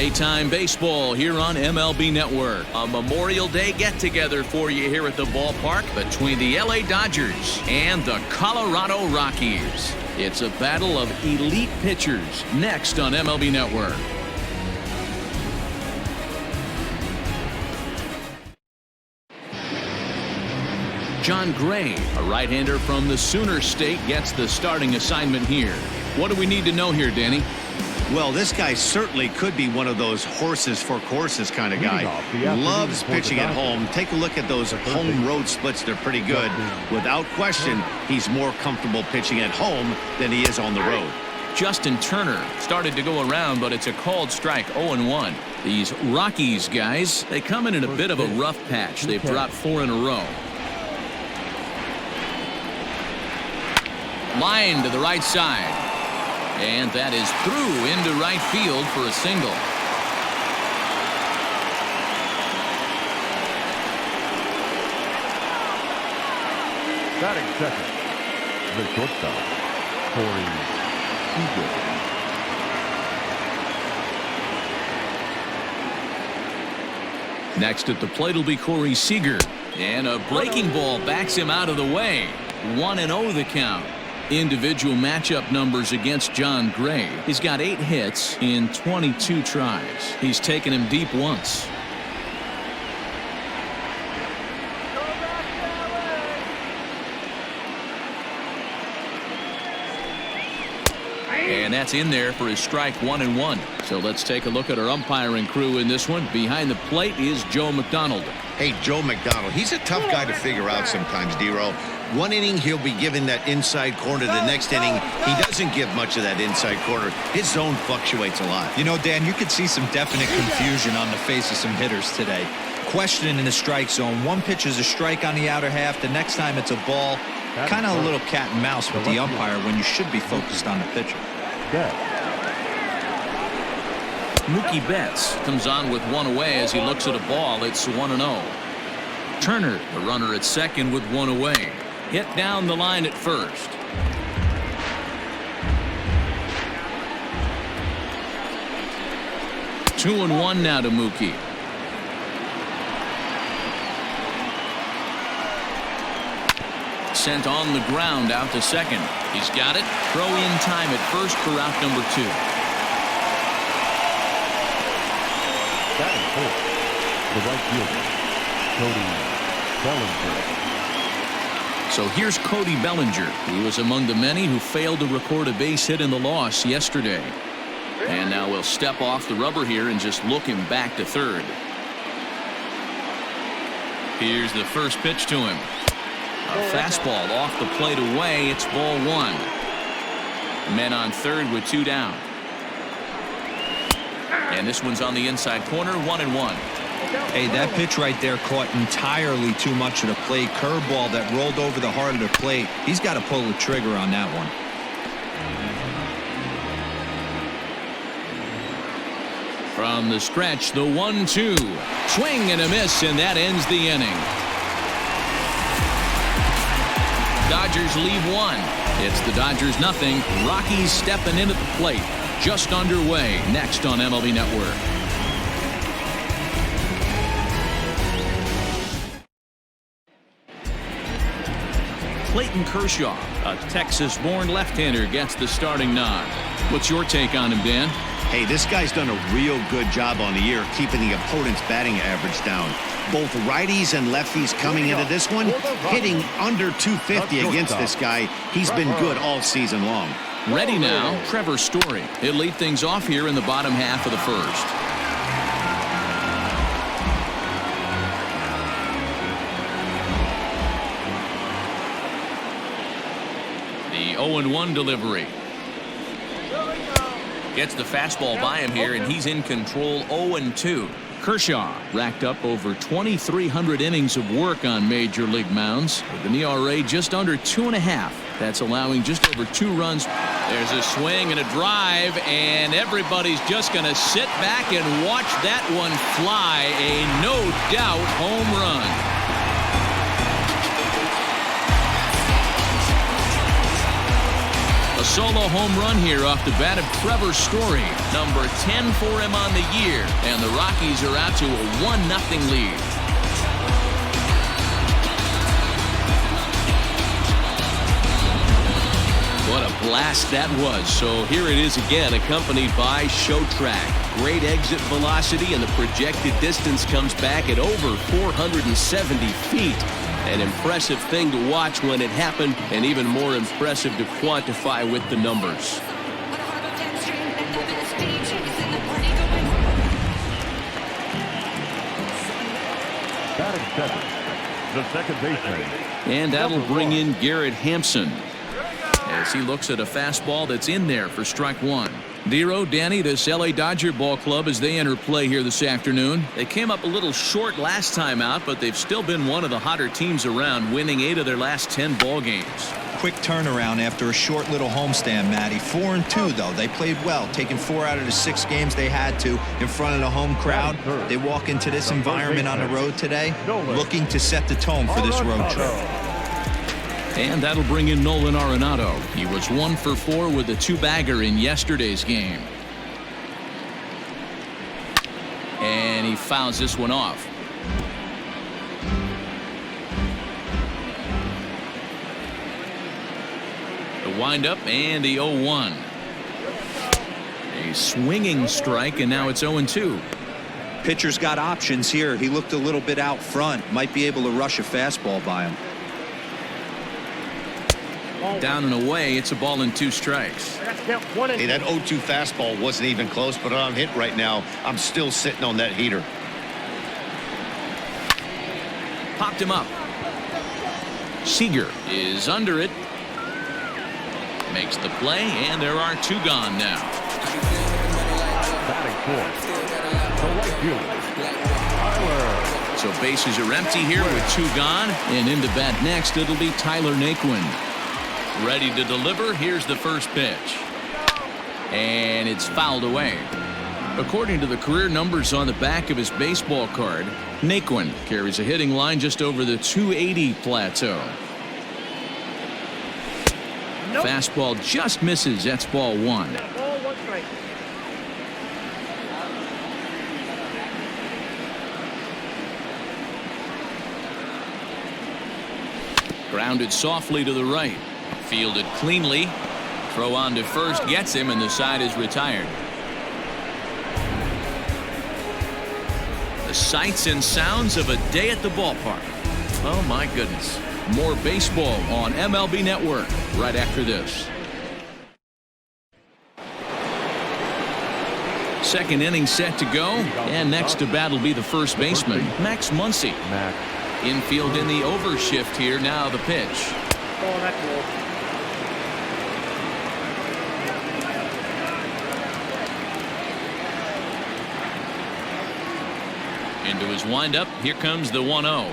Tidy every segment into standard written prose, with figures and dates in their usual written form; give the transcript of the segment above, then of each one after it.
Playtime baseball here on MLB Network. A Memorial Day get-together for you here at the ballpark between the LA Dodgers and the Colorado Rockies. It's a battle of elite pitchers next on MLB Network. John Gray, a right-hander from the Sooner State, gets the starting assignment here. What do we need to know here, Danny? Well, this guy certainly could be one of those horses for courses kind of guy. Loves pitching at home. Take a look at those home road splits. They're pretty good. Without question, he's more comfortable pitching at home than he is on the road. Justin Turner started to go around, but it's a called strike, 0-1. These Rockies guys, they come in a bit of a rough patch. They've dropped 4 in a row. Line to the right side. And that is through into right field for a single. Batting second, the shortstop, Seeger. Next at the plate will be Corey Seeger. And a breaking ball backs him out of the way. 1-0 the count. Individual matchup numbers against John Gray. He's got 8 hits in 22 tries. He's taken him deep once. And that's in there for his strike, 1-1. So let's take a look at our umpiring crew in this one. Behind the plate is Joe McDonald. Hey, Joe McDonald, he's a tough guy to figure out sometimes, D-Row. One inning, he'll be given that inside corner. The next inning, he doesn't give much of that inside corner. His zone fluctuates a lot. You know, Dan, you could see some definite confusion on the face of some hitters today. Questioning in the strike zone. One pitch is a strike on the outer half. The next time it's a ball. Kind of a little cat and mouse with the umpire when you should be focused on the pitcher. Mookie Betts comes on with 1 away as he looks at a ball. It's 1-0. Turner, the runner at second with 1 away. Hit down the line at first. Two and 1 now to Mookie. Sent on the ground out to second. He's got it. Throw in time at first for out number 2. Batting fourth, the right fielder, Cody Bellinger. So here's Cody Bellinger. He was among the many who failed to record a base hit in the loss yesterday. And now we'll step off the rubber here and just look him back to third. Here's the first pitch to him. A fastball off the plate away. It's ball 1. Men on third with 2 down. And this one's on the inside corner, 1-1. Hey, that pitch right there caught entirely too much of the plate. Curveball that rolled over the heart of the plate. He's got to pull the trigger on that one. From the stretch, the 1-2. Swing and a miss, and that ends the inning. Dodgers leave 1. It's the Dodgers 0. Rockies stepping in at the plate. Just underway next on MLB Network. Clayton Kershaw, a Texas-born left-hander, gets the starting nod. What's your take on him, Dan? Hey, this guy's done a real good job on the year keeping the opponent's batting average down. Both righties and lefties coming into this one, hitting under 250 against this guy. He's been good all season long. Ready now, Trevor Story. He'll lead things off here in the bottom half of the first. The 0-1 delivery. Gets the fastball by him here, and he's in control. 0-2. Kershaw racked up over 2,300 innings of work on major league mounds with an ERA just under 2.5. That's allowing just over 2 runs. There's a swing and a drive, and everybody's just going to sit back and watch that one fly. A no-doubt home run. A solo home run here off the bat of Trevor Story. Number 10 for him on the year. And the Rockies are out to a 1-0 lead. What a blast that was. So here it is again, accompanied by Show Track. Great exit velocity, and the projected distance comes back at over 470 feet. An impressive thing to watch when it happened, and even more impressive to quantify with the numbers. Batting second, the second baseman. And that'll bring in Garrett Hampson as he looks at a fastball that's in there for strike one. Dero, Danny, this LA Dodger ball club as they enter play here this afternoon. They came up a little short last time out, but they've still been one of the hotter teams around, winning 8 of their last 10 ball games. Quick turnaround after a short little homestand, Matty. 4-2 though. They played well, taking 4 out of the 6 games they had to in front of the home crowd. They walk into this environment on the road today looking to set the tone for this road trip. And that'll bring in Nolan Arenado. He was 1 for 4 with a 2-bagger in yesterday's game. And he fouls this one off. The windup and the 0-1. A swinging strike, and now it's 0-2. Pitcher's got options here. He looked a little bit out front. Might be able to rush a fastball by him. Down and away, it's a ball and 2 strikes. Hey, that 0-2 fastball wasn't even close, but I'm hit right now. I'm still sitting on that heater. Popped him up. Seeger is under it. Makes the play, and there are 2 gone now. Batting fourth, the right fielder, Tyler. So bases are empty here with 2 gone, and into bat next it'll be Tyler Naquin. Ready to deliver. Here's the first pitch. And it's fouled away. According to the career numbers on the back of his baseball card, Naquin carries a hitting line just over the 280 plateau. Fastball just misses. That's ball 1. Grounded softly to the right. Fielded cleanly. Throw on to first gets him, and the side is retired. The sights and sounds of a day at the ballpark. Oh my goodness. More baseball on MLB Network right after this. Second inning set to go, and next to bat will be the first baseman, Max Muncie. Infield in the overshift here. Now the pitch. Into his windup. Here comes the 1-0.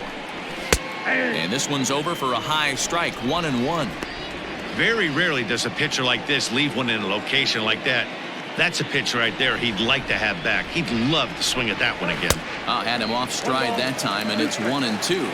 And this one's over for a high strike. 1-1. Very rarely does a pitcher like this leave one in a location like that. That's a pitch right there he'd like to have back. He'd love to swing at that one again. Had him off stride that time, and it's 1-2.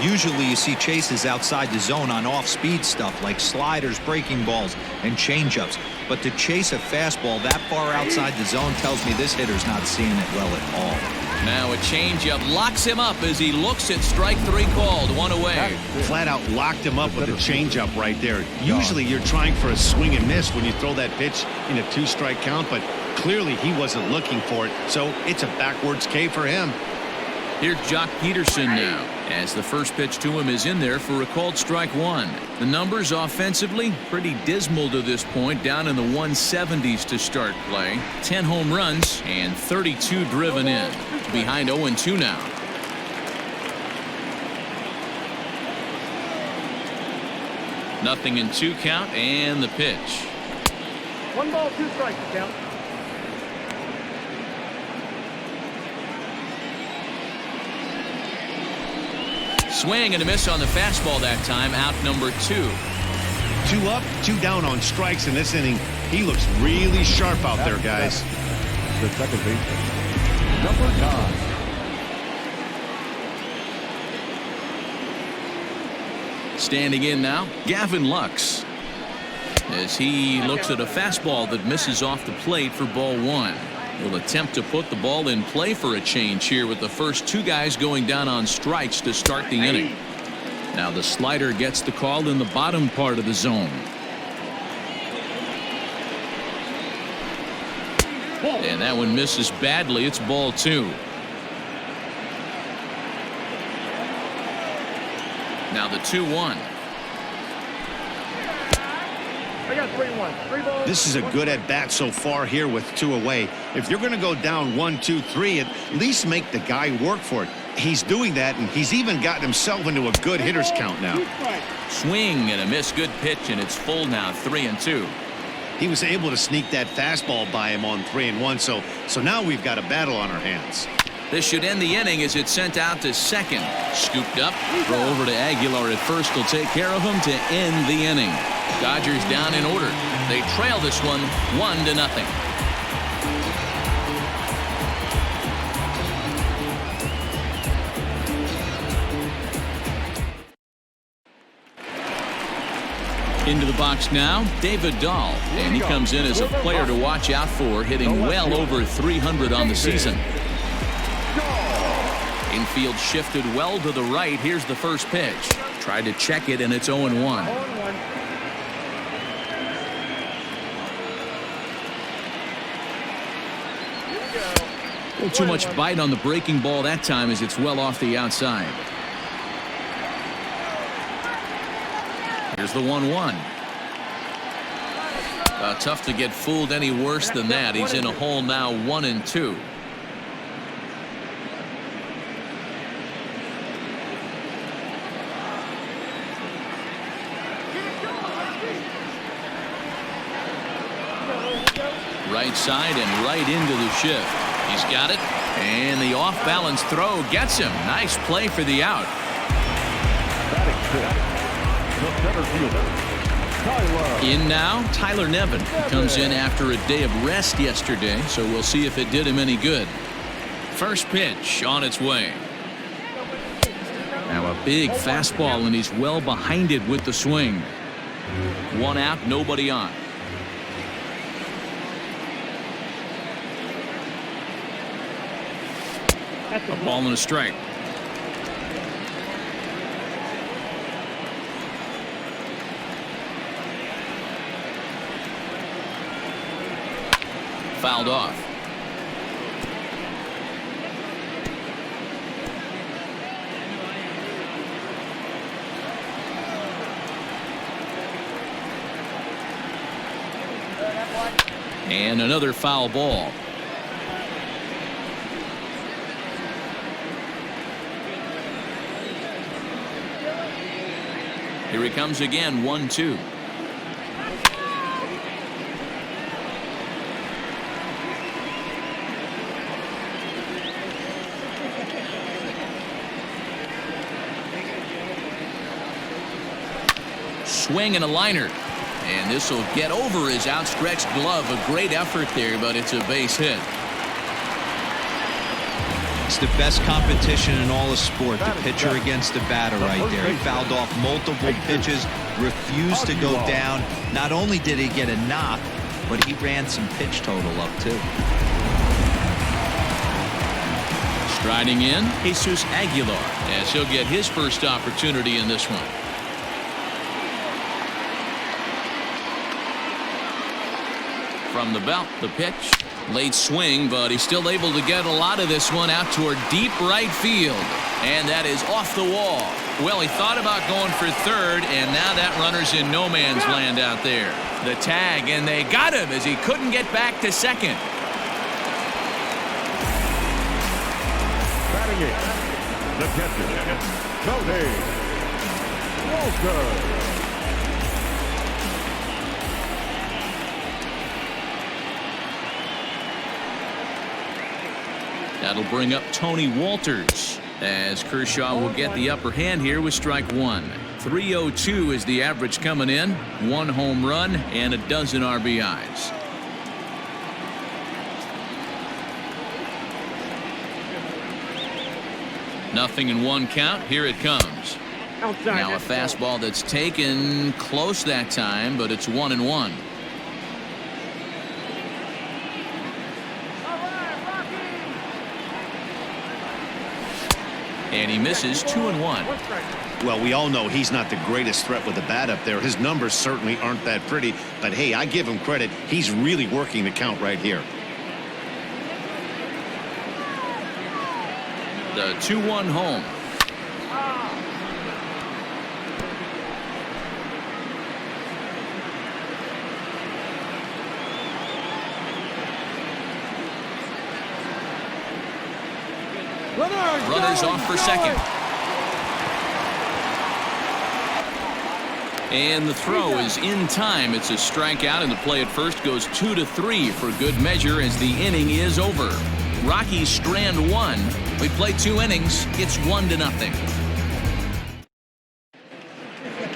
Usually you see chases outside the zone on off-speed stuff like sliders, breaking balls, and changeups. But to chase a fastball that far outside the zone tells me this hitter's not seeing it well at all. Now a changeup locks him up as he looks at strike 3 called. 1 away. Flat out locked him up with a changeup right there. Usually you're trying for a swing and miss when you throw that pitch in a 2-strike count, but clearly he wasn't looking for it, so it's a backwards K for him. Here's Jock Peterson now, as the first pitch to him is in there for a called strike 1. The numbers offensively pretty dismal to this point, down in the 170s to start play. 10 home runs and 32 driven in. Behind 0-2 now. Nothing in 2 count, and the pitch. 1 ball, 2 strikes count. Swing and a miss on the fastball that time. Out number 2. 2 up, 2 down on strikes in this inning. He looks really sharp out there, guys. The second baseman, number 9. Standing in now, Gavin Lux. as he looks at a fastball that misses off the plate for ball one. Will attempt to put the ball in play for a change here with the first two guys going down on strikes to start the inning. Now the slider gets the call in the bottom part of the zone. And that one misses badly. It's ball two. Now the 2-1. I got 3-1. 3 balls. This is a good at bat so far here with 2 away. If you're going to go down 1, 2, 3, at least make the guy work for it. He's doing that, and he's even gotten himself into a good hitter's count now. Swing and a miss. Good pitch, and it's full now. 3-2. He was able to sneak that fastball by him on 3-1, so now we've got a battle on our hands. This should end the inning as it's sent out to second. Scooped up. Throw over to Aguilar at first will take care of him to end the inning. Dodgers down in order. They trail this one 1-0. Into the box now, David Dahl, and he comes in as a player to watch out for, hitting well over 300 on the season. Infield shifted well to the right. Here's the first pitch. Tried to check it, and it's 0-1. A little too much bite on the breaking ball that time as it's well off the outside. Here's the 1-1. Tough to get fooled any worse than that. He's in a hole now, 1-2. Right side and right into the shift. He's got it, and the off-balance throw gets him. Nice play for the out. In now, Tyler Nevin comes in after a day of rest yesterday, so we'll see if it did him any good. First pitch on its way. Now a big fastball, and he's well behind it with the swing. One out, nobody on. A ball and a strike. Fouled off. And another foul ball. Here he comes again, 1-2. Swing and a liner. And this will get over his outstretched glove. A great effort there, but it's a base hit. It's the best competition in all of sport, the pitcher against the batter right there. He fouled off multiple pitches, refused to go down. Not only did he get a knock, but he ran some pitch total up too. Striding in, Jesus Aguilar, as he'll get his first opportunity in this one. From the belt, the pitch. Late swing, but he's still able to get a lot of this one out toward deep right field. And that is off the wall. Well, he thought about going for third, and now that runner's in no man's land out there. The tag, and they got him as he couldn't get back to second. Batting in, the catcher, Cody Ballinger. That'll bring up Tony Walters as Kershaw will get the upper hand here with strike one. 302 is the average coming in. 1 home run and a dozen RBIs. Nothing in 1 count. Here it comes. Outside. Now a fastball that's taken close that time, but it's 1-1. All right, Rockies. And he misses 2-1. One strike. Well, we all know he's not the greatest threat with the bat up there. His numbers certainly aren't that pretty, but hey, I give him credit. He's really working the count right here. The 2-1 home. Runners off for second. And the throw is in time. It's a strikeout, and the play at first goes 2-3 for good measure as the inning is over. Rockies strand one. We play 2 innings. It's 1-0.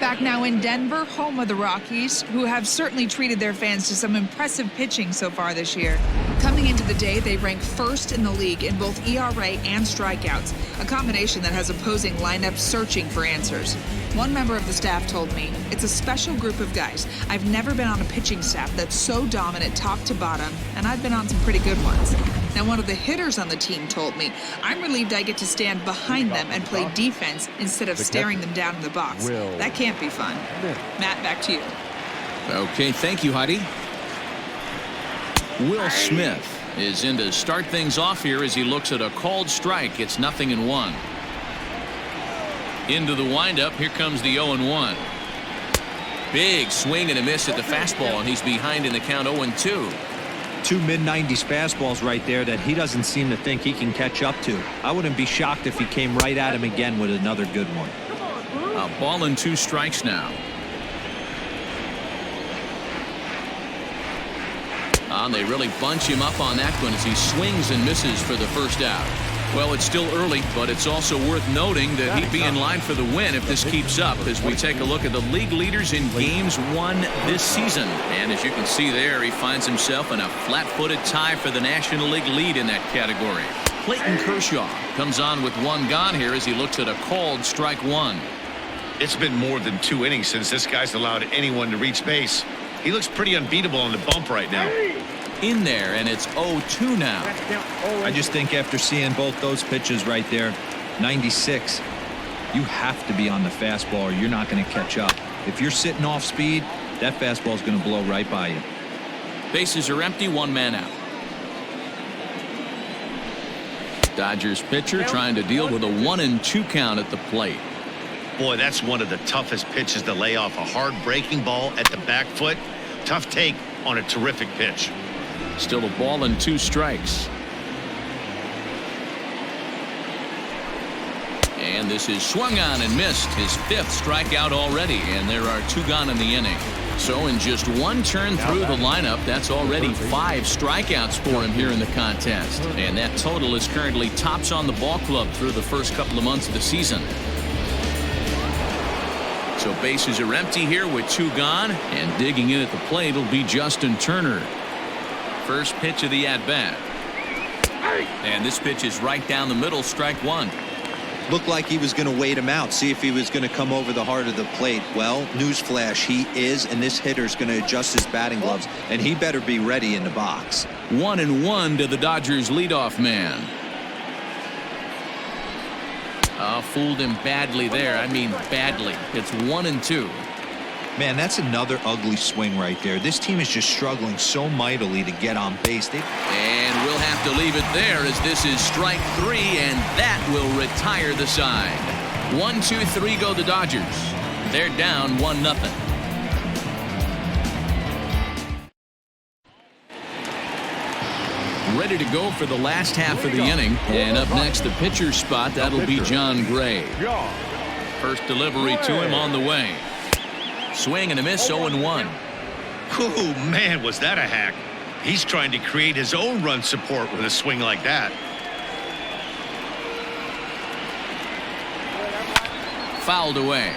Back now in Denver, home of the Rockies, who have certainly treated their fans to some impressive pitching so far this year. Coming into the day, they rank first in the league in both ERA and strikeouts, a combination that has opposing lineups searching for answers. One member of the staff told me, it's a special group of guys. I've never been on a pitching staff that's so dominant top to bottom, and I've been on some pretty good ones. Now, one of the hitters on the team told me, I'm relieved I get to stand behind them and play defense instead of staring them down in the box. That can't be fun. Matt, back to you. Okay, thank you, Heidi. Will Smith is in to start things off here as he looks at a called strike. It's 0-1. Into the windup. Here comes the 0-1. Big swing and a miss at the fastball, and he's behind in the count 0-2. 2 mid-90s fastballs right there that he doesn't seem to think he can catch up to. I wouldn't be shocked if he came right at him again with another good one. A ball and 2 strikes now. And they really bunch him up on that one as he swings and misses for the first out. Well, it's still early, but it's also worth noting that he'd be in line for the win if this keeps up as we take a look at the league leaders in games won this season. And as you can see there, he finds himself in a flat-footed tie for the National League lead in that category. Clayton Kershaw comes on with 1 gone here as he looks at a called strike 1. It's been more than 2 innings since this guy's allowed anyone to reach base. He looks pretty unbeatable on the bump right now. In there, and it's 0-2 now. I just think after seeing both those pitches right there, 96, you have to be on the fastball or you're not going to catch up. If you're sitting off speed, that fastball is going to blow right by you. Bases are empty, 1 man out. Dodgers pitcher trying to deal with a 1-2 count at the plate. Boy, that's one of the toughest pitches to lay off. A hard breaking ball at the back foot. Tough take on a terrific pitch. Still a ball and 2 strikes. And this is swung on and missed. His 5th strikeout already, and there are 2 gone in the inning. So in just 1 turn through the lineup, that's already 5 strikeouts for him here in the contest. And that total is currently tops on the ball club through the first couple of months of the season. So bases are empty here with 2 gone, and digging in at the plate will be Justin Turner. First pitch of the at-bat. And this pitch is right down the middle, strike 1. Looked like he was going to wait him out, see if he was going to come over the heart of the plate. Well, newsflash, he is, and this hitter's going to adjust his batting gloves, and he better be ready in the box. 1-1 to the Dodgers leadoff man. Fooled him badly there. I mean badly. It's 1-2. Man, that's another ugly swing right there. This team is just struggling so mightily to get on base. And we'll have to leave it there as this is strike 3, and that will retire the side. 1-2-3 go the Dodgers. They're down 1-0. Ready to go for the last half of the inning. And up next, the pitcher's spot. That'll be John Gray. First delivery to him on the way. Swing and a miss, 0-1. Oh, man, was that a hack. He's trying to create his own run support with a swing like that. Fouled away.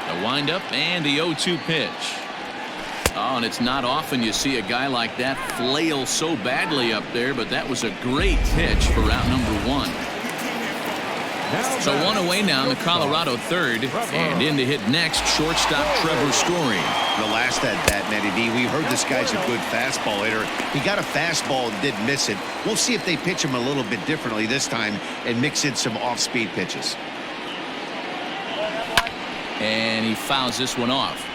The windup and the 0-2 pitch. Oh, and it's not often you see a guy like that flail so badly up there, but that was a great pitch for out number 1. So 1 away now in the Colorado third, and in to hit next, shortstop Trevor Story. The last at bat, Matty V, we heard this guy's a good fastball hitter. He got a fastball and did miss it. We'll see if they pitch him a little bit differently this time and mix in some off-speed pitches. And he fouls this one off.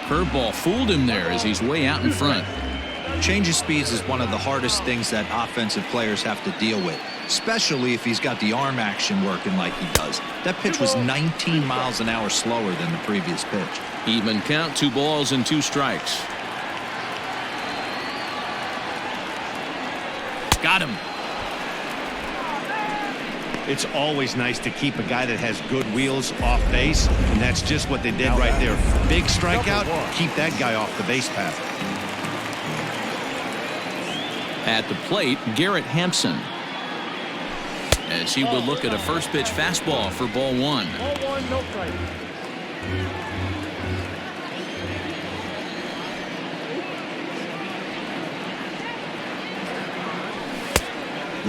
Curveball fooled him there as he's way out in front. Change of speeds is one of the hardest things that offensive players have to deal with, especially if he's got the arm action working like he does. That pitch was 19 miles an hour slower than the previous pitch. Even count, 2 balls and 2 strikes. Got him. It's always nice to keep a guy that has good wheels off base, and that's just what they did right there. Big strikeout, keep that guy off the base path. At the plate, Garrett Hampson, as he will look at a first pitch fastball for ball 1. Ball 1, no strike.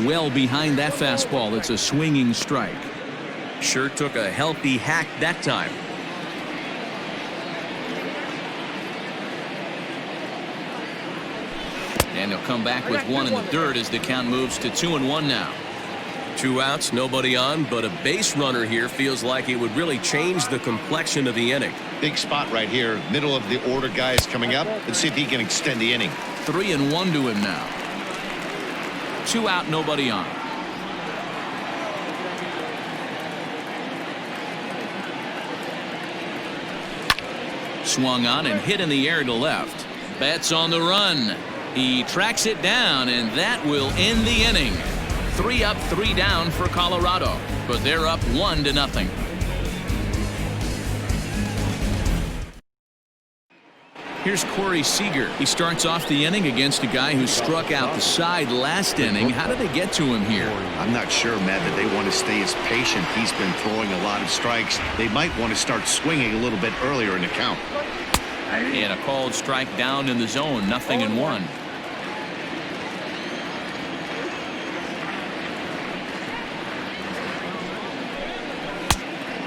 Well behind that fastball. It's a swinging strike. Sure took a healthy hack that time. And he'll come back with 1 in the third as the count moves to 2-1 now. 2 outs, nobody on, but a base runner here feels like it would really change the complexion of the inning. Big spot right here. Middle of the order guy is coming up. Let's see if he can extend the inning. 3-1 to him now. 2 out, nobody on. Swung on and hit in the air to left. Betts on the run. He tracks it down, and that will end the inning. 3 up, 3 down for Colorado, but they're up 1-0. Here's Corey Seeger. He starts off the inning against a guy who struck out the side last inning. How did they get to him here? I'm not sure, Matt, that they want to stay as patient. He's been throwing a lot of strikes. They might want to start swinging a little bit earlier in the count. And a called strike down in the zone, 0-1.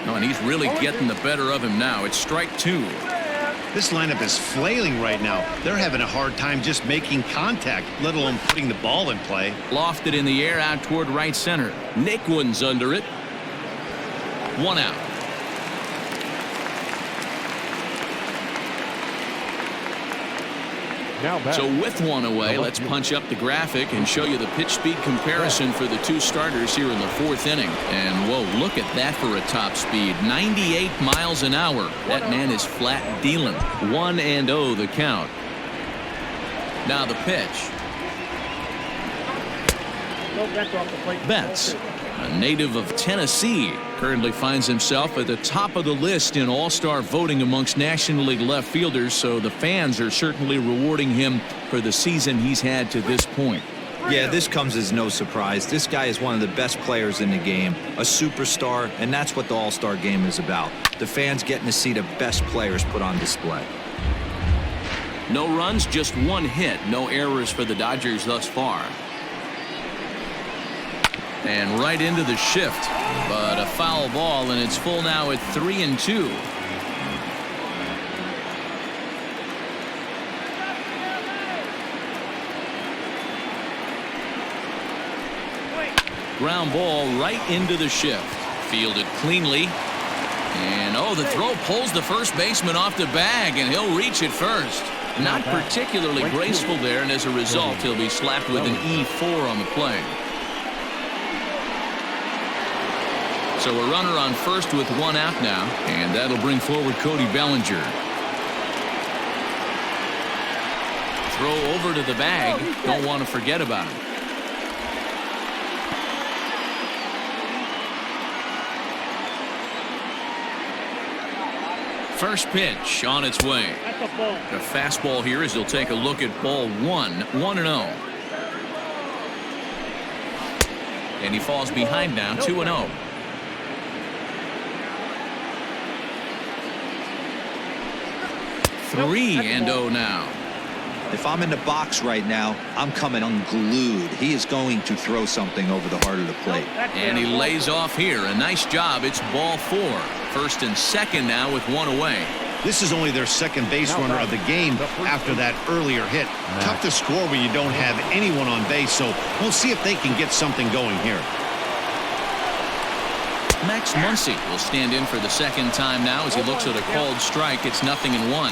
Oh, and he's really getting the better of him now. It's strike 2. This lineup is flailing right now. They're having a hard time just making contact, let alone putting the ball in play. Lofted in the air out toward right center. Naquin's under it. 1 out. So with 1 away, let's punch up the graphic and show you the pitch speed comparison for the 2 starters here in the 4th inning. And whoa, look at that for a top speed. 98 miles an hour. That man is flat dealing. 1-0 the count. Now the pitch. Betts, a native of Tennessee, currently finds himself at the top of the list in all-star voting amongst National League left fielders, so the fans are certainly rewarding him for the season he's had to this point. Yeah, this comes as no surprise. This guy is one of the best players in the game, a superstar, and that's what the all-star game is about. The fans getting to see the best players put on display. No runs, just 1 hit. No errors for the Dodgers thus far. And right into the shift, but a foul ball, and it's full now at 3-2. Ground ball right into the shift. Fielded cleanly. And oh, the throw pulls the first baseman off the bag, and he'll reach it first. Not particularly graceful there, and as a result, he'll be slapped with an E4 on the play. So a runner on first with 1 out now, and that'll bring forward Cody Bellinger. Throw over to the bag. Don't want to forget about him. First pitch on its way. The fastball here as he'll take a look at ball 1. 1-0. and he falls behind now 2-0. Three and 0 now. If I'm in the box right now, I'm coming unglued. He is going to throw something over the heart of the plate. And he lays off here. A nice job. It's ball 4. First and second now with 1 away. This is only their second base runner of the game after that earlier hit. Tough to score when you don't have anyone on base, so we'll see if they can get something going here. Max Muncie will stand in for the second time now as he looks at a called strike. It's 0-1.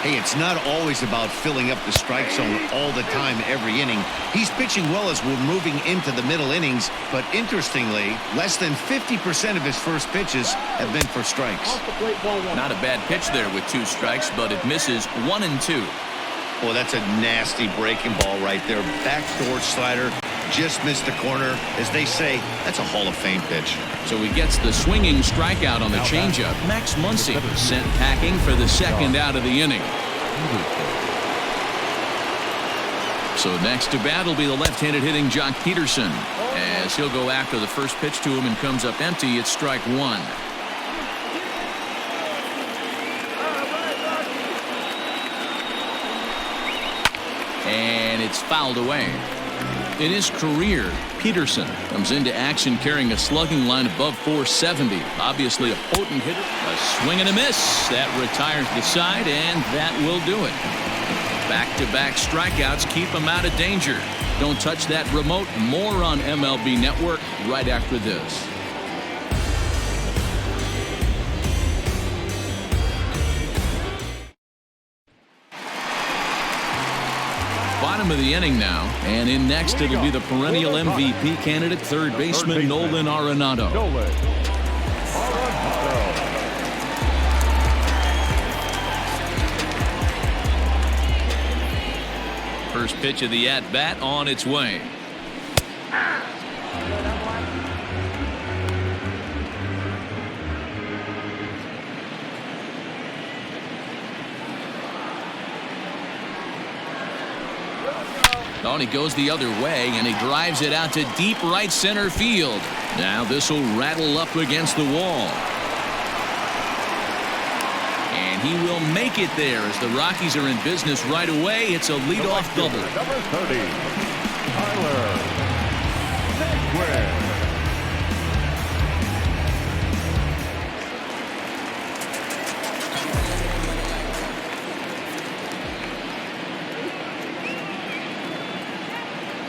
Hey, it's not always about filling up the strike zone all the time every inning. He's pitching well as we're moving into the middle innings, but interestingly, less than 50% of his first pitches have been for strikes. Not a bad pitch there with 2 strikes, but it misses 1 and 2. Well, that's a nasty breaking ball right there. Backdoor slider, just missed the corner. As they say, that's a Hall of Fame pitch. So he gets the swinging strikeout on the changeup. Max Muncie sent packing for the second out of the inning. So next to bat will be the left-handed hitting Jock Peterson, as he'll go after the first pitch to him and comes up empty. It's strike 1. And it's fouled away. In his career, Peterson comes into action carrying a slugging line above 470. Obviously a potent hitter. A swing and a miss. That retires the side, and that will do it. Back-to-back strikeouts keep him out of danger. Don't touch that remote. More on MLB Network right after this. Bottom of the inning now, and in next it'll be the perennial MVP candidate, third baseman Nolan Arenado. First pitch of the at-bat on its way. On he goes the other way, and he drives it out to deep right center field. Now this will rattle up against the wall. And he will make it there as the Rockies are in business right away. It's a leadoff double. Number 30, Tyler Naquin.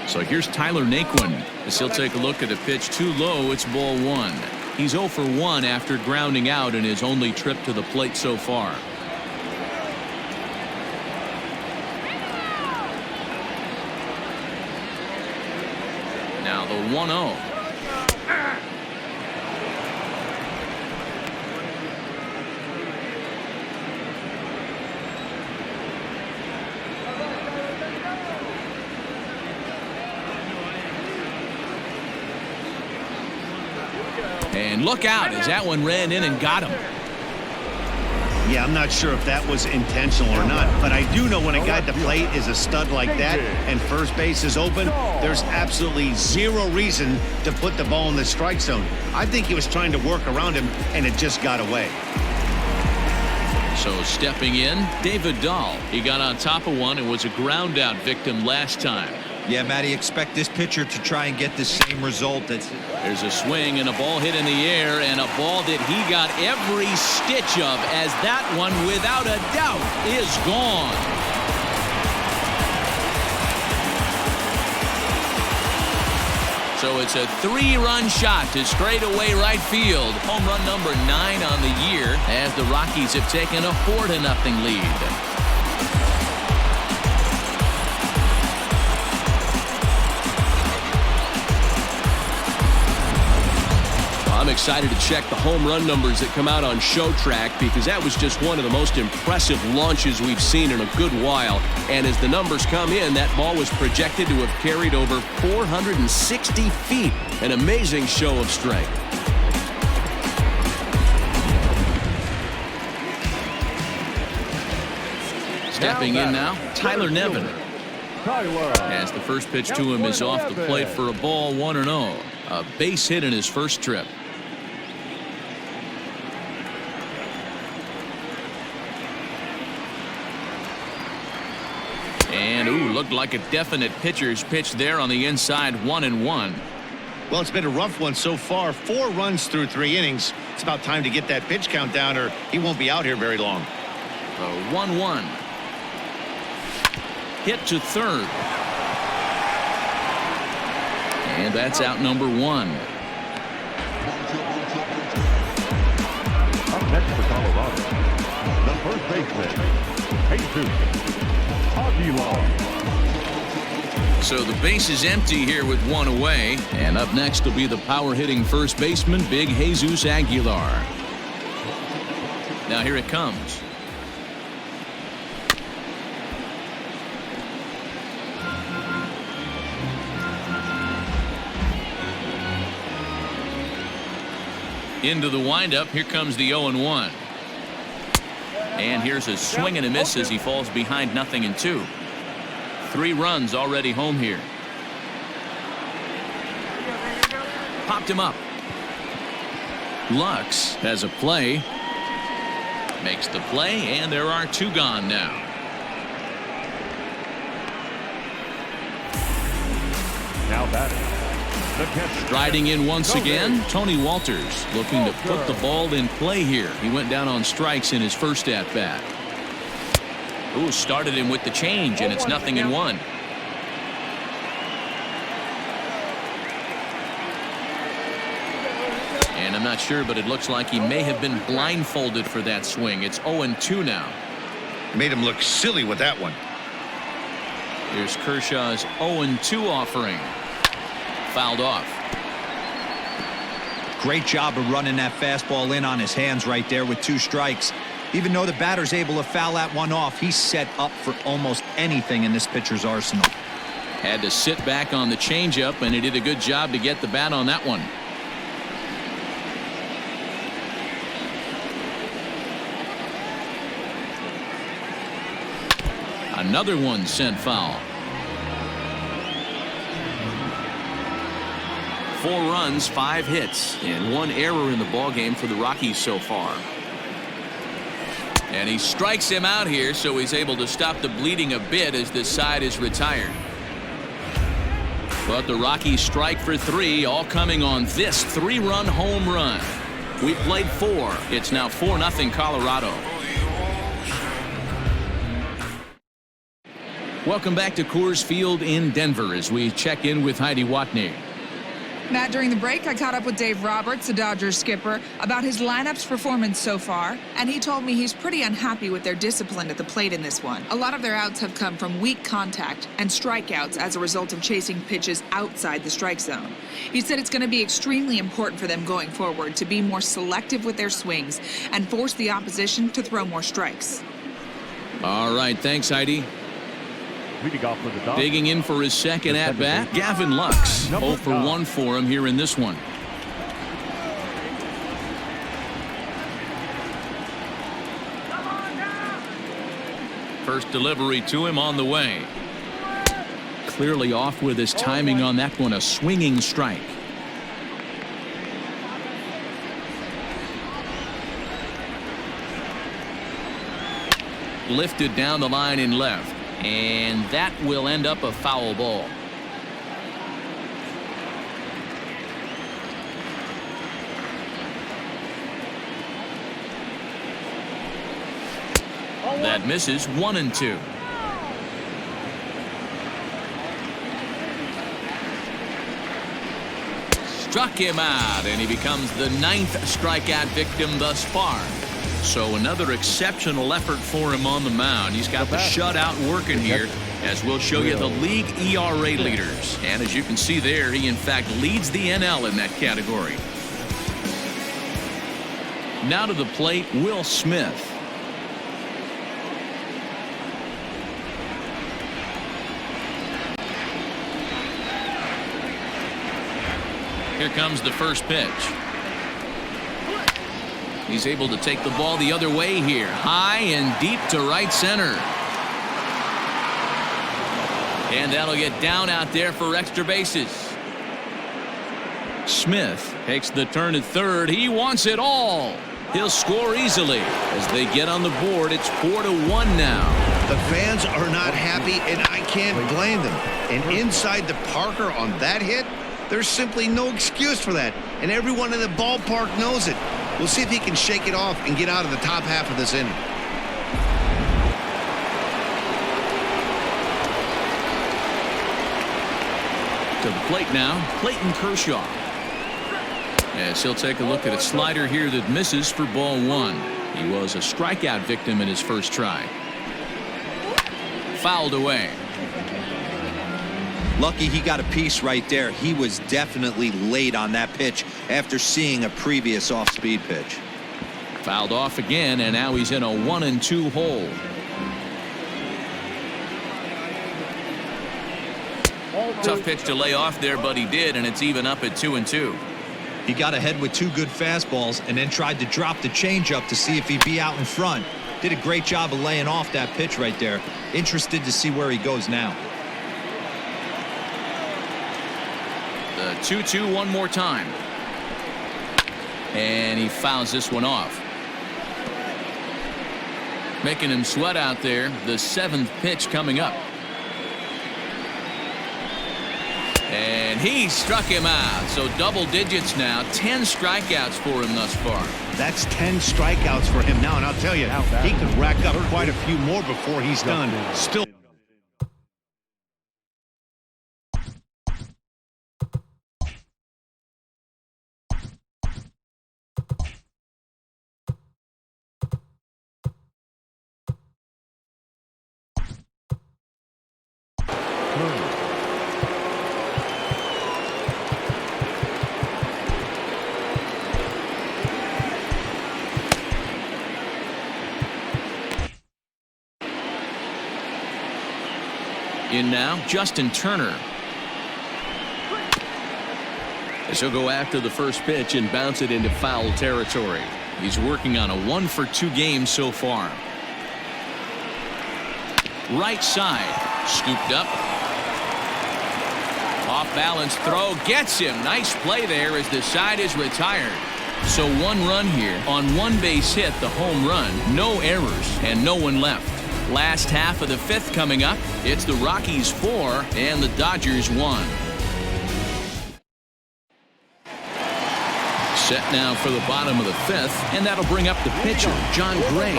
So here's Tyler Naquin as he'll take a look at a pitch too low. It's ball 1. He's 0 for 1 after grounding out in his only trip to the plate so far. Now the 1-0. And look out as that one ran in and got him. Yeah, I'm not sure if that was intentional or not, but I do know when a guy at the plate is a stud like that and first base is open, there's absolutely zero reason to put the ball in the strike zone. I think he was trying to work around him, and it just got away. So stepping in, David Dahl. He got on top of one and was a ground out victim last time. Yeah, Matty, expect this pitcher to try and get the same result. There's a swing and a ball hit in the air, and a ball that he got every stitch of, as that one, without a doubt, is gone. So it's a 3-run shot to straightaway right field. Home run number 9 on the year, as the Rockies have taken a 4-0 lead. I'm excited to check the home run numbers that come out on Show Track, because that was just one of the most impressive launches we've seen in a good while. And as the numbers come in, that ball was projected to have carried over 460 feet. An amazing show of strength. Stepping in now, Tyler Nevin. As the first pitch to him is off the plate for a ball, 1-0. A base hit in his first trip. And looked like a definite pitcher's pitch there on the inside. 1-1. Well, it's been a rough one so far. 4 runs through 3 innings. It's about time to get that pitch count down, or he won't be out here very long. 1-1. Hit to third. And that's out number 1. Up next for Colorado, the first baseman, So the base is empty here with 1 away. And up next will be the power-hitting first baseman, Big Jesus Aguilar. Now here it comes. Into the windup. Here comes the 0-1. And here's a swing and a miss as he falls behind 0-2. 3 runs already home here. Popped him up. Lux has a play. Makes the play, and there are 2 gone now. Now batting. Striding in once again, Tony Walters looking to put the ball in play here. He went down on strikes in his first at-bat. Started him with the change, and it's 0-1. And I'm not sure, but it looks like he may have been blindfolded for that swing. It's 0-2 now. Made him look silly with that one. Here's Kershaw's 0-2 offering. Fouled off. Great job of running that fastball in on his hands right there with 2 strikes. Even though the batter's able to foul that one off, he's set up for almost anything in this pitcher's arsenal. Had to sit back on the changeup, and he did a good job to get the bat on that one. Another one sent foul. 4 runs, 5 hits, and 1 error in the ballgame for the Rockies so far. And he strikes him out here, so he's able to stop the bleeding a bit as this side is retired. But the Rockies strike for 3, all coming on this 3-run home run. We played 4. It's now 4-0 Colorado. Welcome back to Coors Field in Denver as we check in with Heidi Watney. Matt, during the break, I caught up with Dave Roberts, the Dodgers skipper, about his lineup's performance so far, and he told me he's pretty unhappy with their discipline at the plate in this one. A lot of their outs have come from weak contact and strikeouts as a result of chasing pitches outside the strike zone. He said it's going to be extremely important for them going forward to be more selective with their swings and force the opposition to throw more strikes. All right, thanks, Heidi. Digging in for his second at-bat, Gavin Lux. 0 for 1 for him here in this one. First delivery to him on the way. Clearly off with his timing on that one, a swinging strike. Lifted down the line in left. And that will end up a foul ball. That misses. 1-2. Struck him out, and he becomes the 9th strikeout victim thus far. So another exceptional effort for him on the mound. He's got the shutout working here, as we'll show you the league ERA leaders. And as you can see there, he in fact leads the NL in that category. Now to the plate, Will Smith. Here comes the first pitch. He's able to take the ball the other way here. High and deep to right center. And that'll get down out there for extra bases. Smith takes the turn at third. He wants it all. He'll score easily as they get on the board. It's 4-1 now. The fans are not happy, and I can't blame them. And inside the Parker on that hit, there's simply no excuse for that. And everyone in the ballpark knows it. We'll see if he can shake it off and get out of the top half of this inning. To the plate now, Clayton Kershaw. As he'll take a look at a slider here that misses for ball one. He was a strikeout victim in his first try. Fouled away. Lucky he got a piece right there. He was definitely late on that pitch after seeing a previous off-speed pitch. Fouled off again, and now he's in a 1-2 hole. Tough pitch to lay off there, but he did, and it's even up at 2-2. He got ahead with two good fastballs and then tried to drop the changeup to see if he'd be out in front. Did a great job of laying off that pitch right there. Interested to see where he goes now. The 2-2 one more time. And he fouls this one off. Making him sweat out there. The seventh pitch coming up. And he struck him out. So double digits now. 10 strikeouts for him thus far. That's 10 strikeouts for him now. And I'll tell you, he could rack up quite a few more before he's done. Still. In now, Justin Turner. As he'll go after the first pitch and bounce it into foul territory. He's working on a 1-for-2 game so far. Right side, scooped up. Off balance throw gets him. Nice play there as the side is retired. So one run here on one base hit, the home run. No errors and no one left. Last half of the fifth coming up. It's the Rockies 4 and the Dodgers 1. Set now for the bottom of the fifth, and that'll bring up the pitcher, John Gray.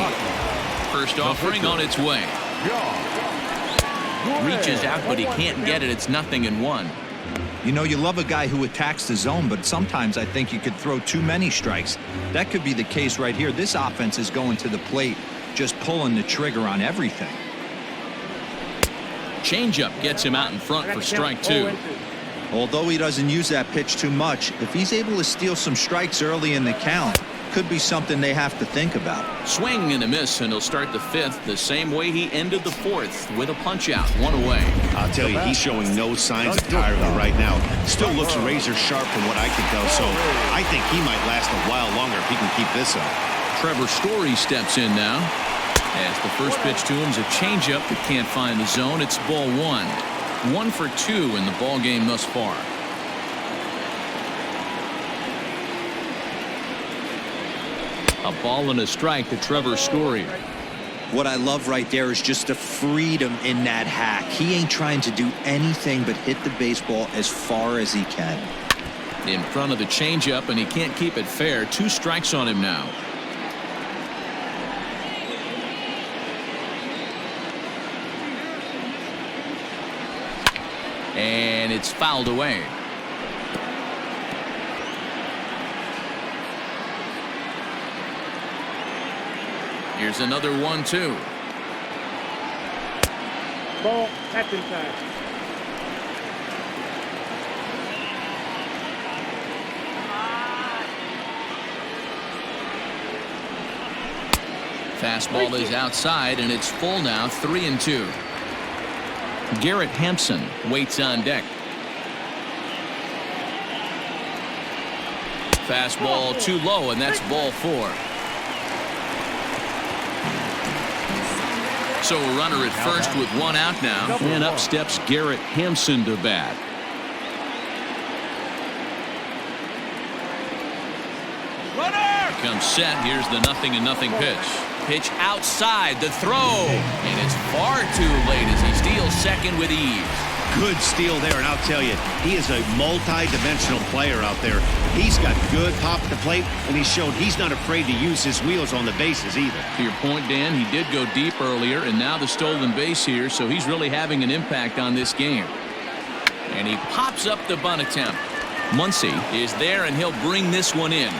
First offering on its way. Reaches out, but he can't get it. It's 0-1. You know, you love a guy who attacks the zone, but sometimes I think you could throw too many strikes. That could be the case right here. This offense is going to the plate, just pulling the trigger on everything. Changeup gets him out in front for strike two. Although he doesn't use that pitch too much, if he's able to steal some strikes early in the count, could be something they have to think about. Swing and a miss, and he'll start the fifth the same way he ended the fourth, with a punch out, one away. I'll tell you, he's showing no signs of tiring right now. Still looks razor sharp from what I can tell, so I think he might last a while longer if he can keep this up. Trevor Story steps in now. As the first pitch to him is a changeup that can't find the zone. It's ball one. 1 for 2 in the ball game thus far. A ball and a strike to Trevor Story. What I love right there is just the freedom in that hack. He ain't trying to do anything but hit the baseball as far as he can. In front of the changeup, and he can't keep it fair. 2 strikes on him now. And it's fouled away. Here's another 1-2. Ball, that's inside. Fastball is outside, and it's full now, 3-2. Garrett Hampson waits on deck. Fastball too low, and that's ball 4. So a runner at first with one out now. And up steps Garrett Hampson to bat. Comes set. Here's the 0-0 pitch. Pitch outside the throw. And it's far too late as he steals second with ease. Good steal there, and I'll tell you, he is a multi-dimensional player out there. He's got good pop at the plate, and he showed he's not afraid to use his wheels on the bases either. To your point, Dan, he did go deep earlier, and now the stolen base here, so he's really having an impact on this game. And he pops up the bunt attempt. Muncie is there, and he'll bring this one in.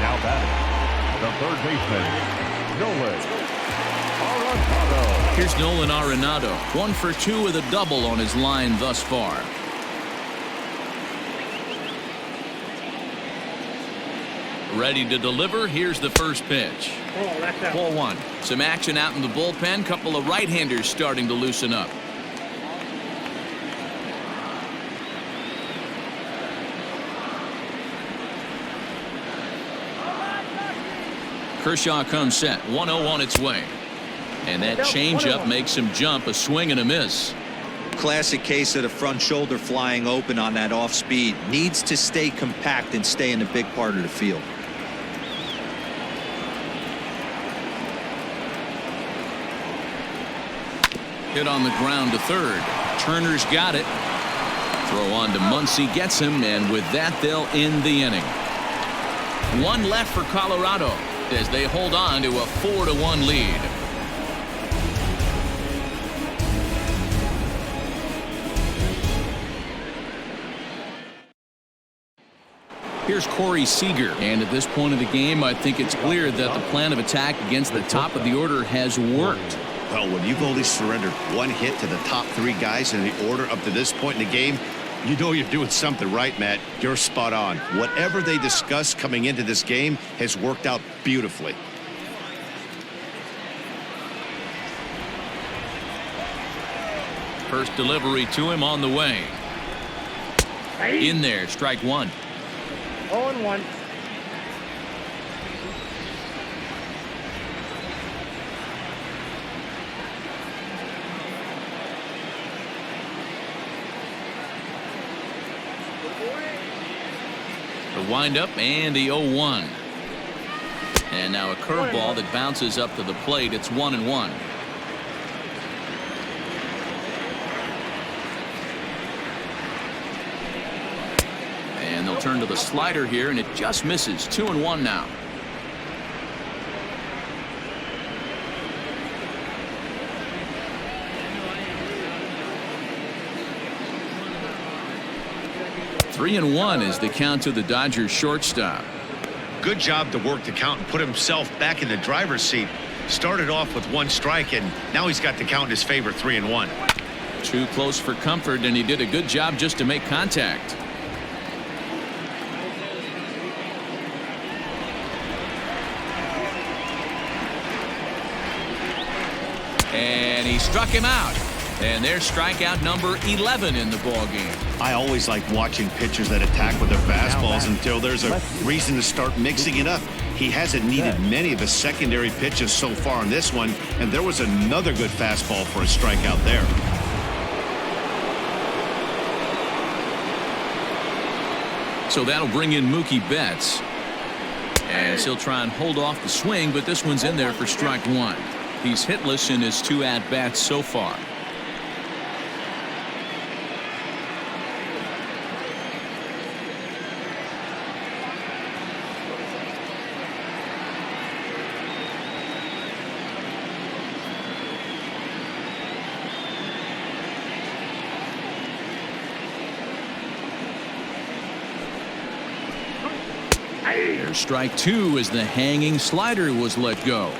Now batting, the third baseman, Nolan Arenado. Here's Nolan Arenado, 1 for 2 with a double on his line thus far. Ready to deliver. Here's the first pitch. Ball 1. Some action out in the bullpen. Couple of right-handers starting to loosen up. Kershaw comes set. 1-0 on its way. And that changeup makes him jump. A swing and a miss. Classic case of the front shoulder flying open on that off speed. Needs to stay compact and stay in the big part of the field. Hit on the ground to third. Turner's got it. Throw on to Muncie, gets him, and with that they'll end the inning. One left for Colorado as they hold on to a 4-1 lead. Here's Corey Seeger, and at this point of the game I think it's clear that the plan of attack against the top of the order has worked. Well, when you've only surrendered one hit to the top 3 guys in the order up to this point in the game, you know you're doing something right, Matt. You're spot on. Whatever they discussed coming into this game has worked out beautifully. First delivery to him on the way. In there, strike 1. 0-1. The windup and the 0-1. And now a curveball that bounces up to the plate. It's 1-1. And they'll turn to the slider here, and it just misses. 2-1 now. Three and 1 is the count to the Dodgers shortstop. Good job to work the count and put himself back in the driver's seat. Started off with 1 strike, and now he's got the count in his favor, 3-1. Too close for comfort, and he did a good job just to make contact. And he struck him out. And there's strikeout number 11 in the ballgame. I always like watching pitchers that attack with their fastballs until there's a reason to start mixing it up. He hasn't needed many of his secondary pitches so far in this one, and there was another good fastball for a strikeout there. So that'll bring in Mookie Betts. As he'll try and hold off the swing, but this one's in there for strike 1. He's hitless in his 2 at-bats so far. There's strike 2 as the hanging slider was let go.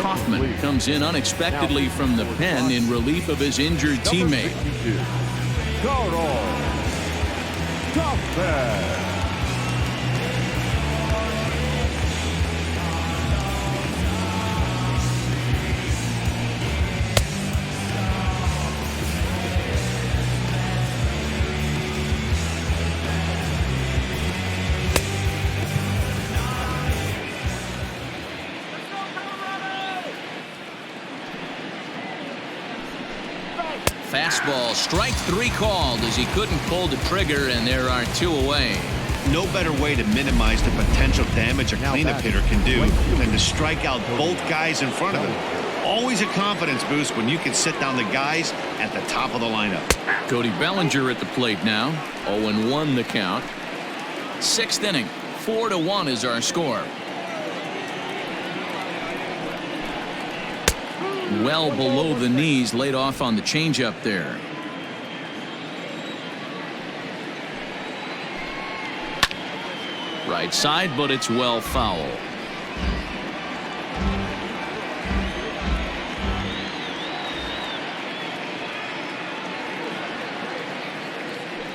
Hoffman comes in unexpectedly from the pen in relief of his injured teammate. Fastball, strike 3 called as he couldn't pull the trigger, and there are 2 away. No better way to minimize the potential damage a cleanup hitter can do than to strike out both guys in front of him. Always a confidence boost when you can sit down the guys at the top of the lineup. Cody Bellinger at the plate now. 0-1 the count. 6th inning. 4-1 is our score. Well below the knees, laid off on the changeup there. Right side, but it's well foul.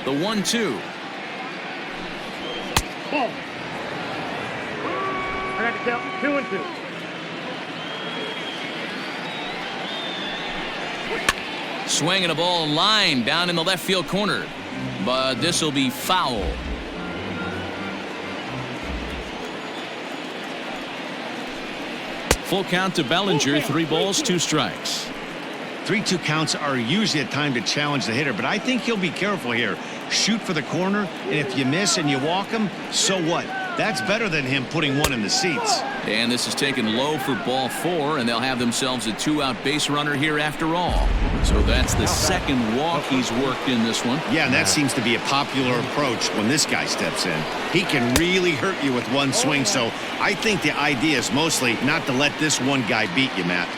The 1-2. Ball. I got to count 2-2. Swinging a ball line down in the left field corner, but this will be foul. Full count to Bellinger. 3 balls, 2 strikes. 3-2 counts are usually a time to challenge the hitter, but I think he'll be careful here. Shoot for the corner, and if you miss and you walk him, so what? That's better than him putting one in the seats. And this is taken low for ball 4, and they'll have themselves a 2-out base runner here after all. So that's the 2nd walk he's worked in this one. Yeah, and that seems to be a popular approach when this guy steps in. He can really hurt you with one swing, so I think the idea is mostly not to let this one guy beat you, Matt.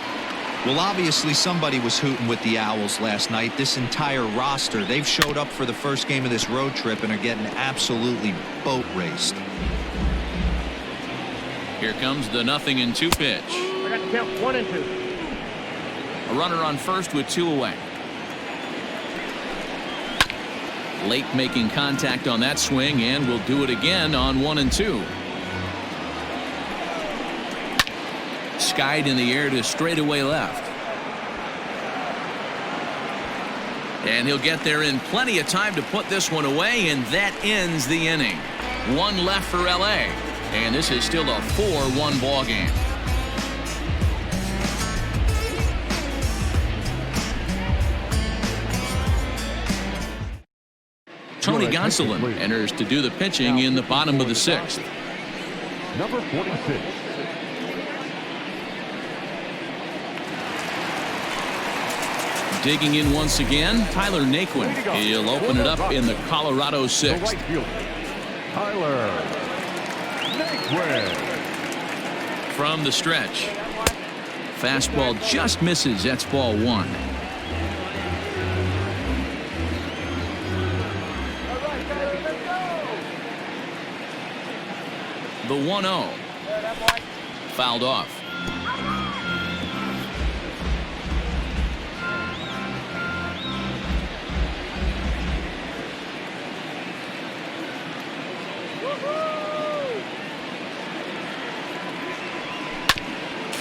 Well, obviously somebody was hooting with the Owls last night. This entire roster, they've showed up for the first game of this road trip and are getting absolutely boat raced. Here comes the 0-2 pitch. I got to count 1-2. A runner on first with 2 away. Late making contact on that swing, and will do it again on 1-2. Skied in the air to straightaway left. And he'll get there in plenty of time to put this one away, and that ends the inning. 1 left for LA, and this is still a 4-1 ball game. Tony Gonsolin enters to do the pitching in the bottom of the 6th. Number 46. Digging in once again, Tyler Naquin. He'll open it up in the Colorado 6th. Right fielder, Tyler Naquin. From the stretch. Fastball just misses. That's ball 1. The 1-0. Fouled off.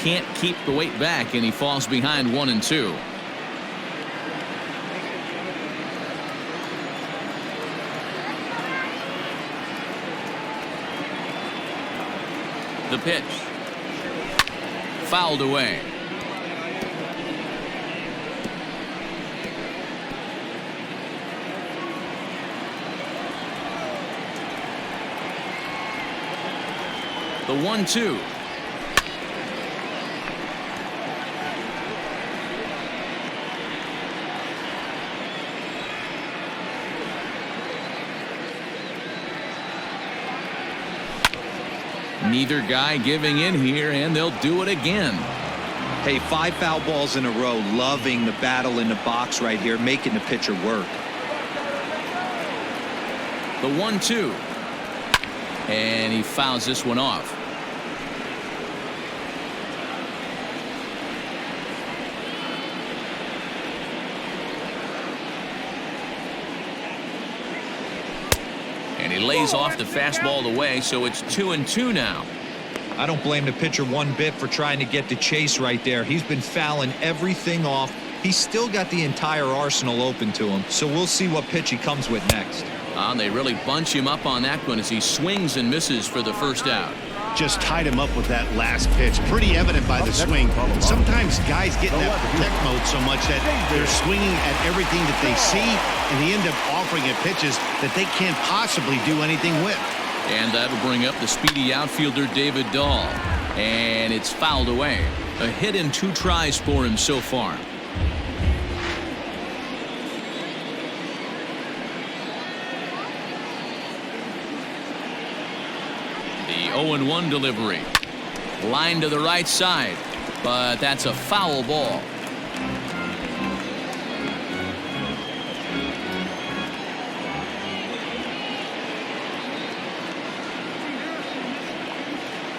Can't keep the weight back, and he falls behind 1-2. The pitch. Fouled away. The 1-2. Neither guy giving in here, and they'll do it again. Hey, 5 foul balls in a row. Loving the battle in the box right here, making the pitcher work. The 1-2. And he fouls this one off. he lays off the fastball away, so it's 2-2 now. I don't blame the pitcher one bit for trying to get the chase right there. He's been fouling everything off. He's still got the entire arsenal open to him, so we'll see what pitch he comes with next. They really bunch him up on that one as he swings and misses for the first out. Just tied him up with that last pitch. Pretty evident by the swing. Sometimes guys get in that protect mode so much that they're swinging at everything that they see, and they end up offering it pitches that they can't possibly do anything with. And that'll bring up the speedy outfielder David Dahl. And it's fouled away. A hit in 2 tries for him so far. The 0-1 delivery. Line to the right side, but that's a foul ball.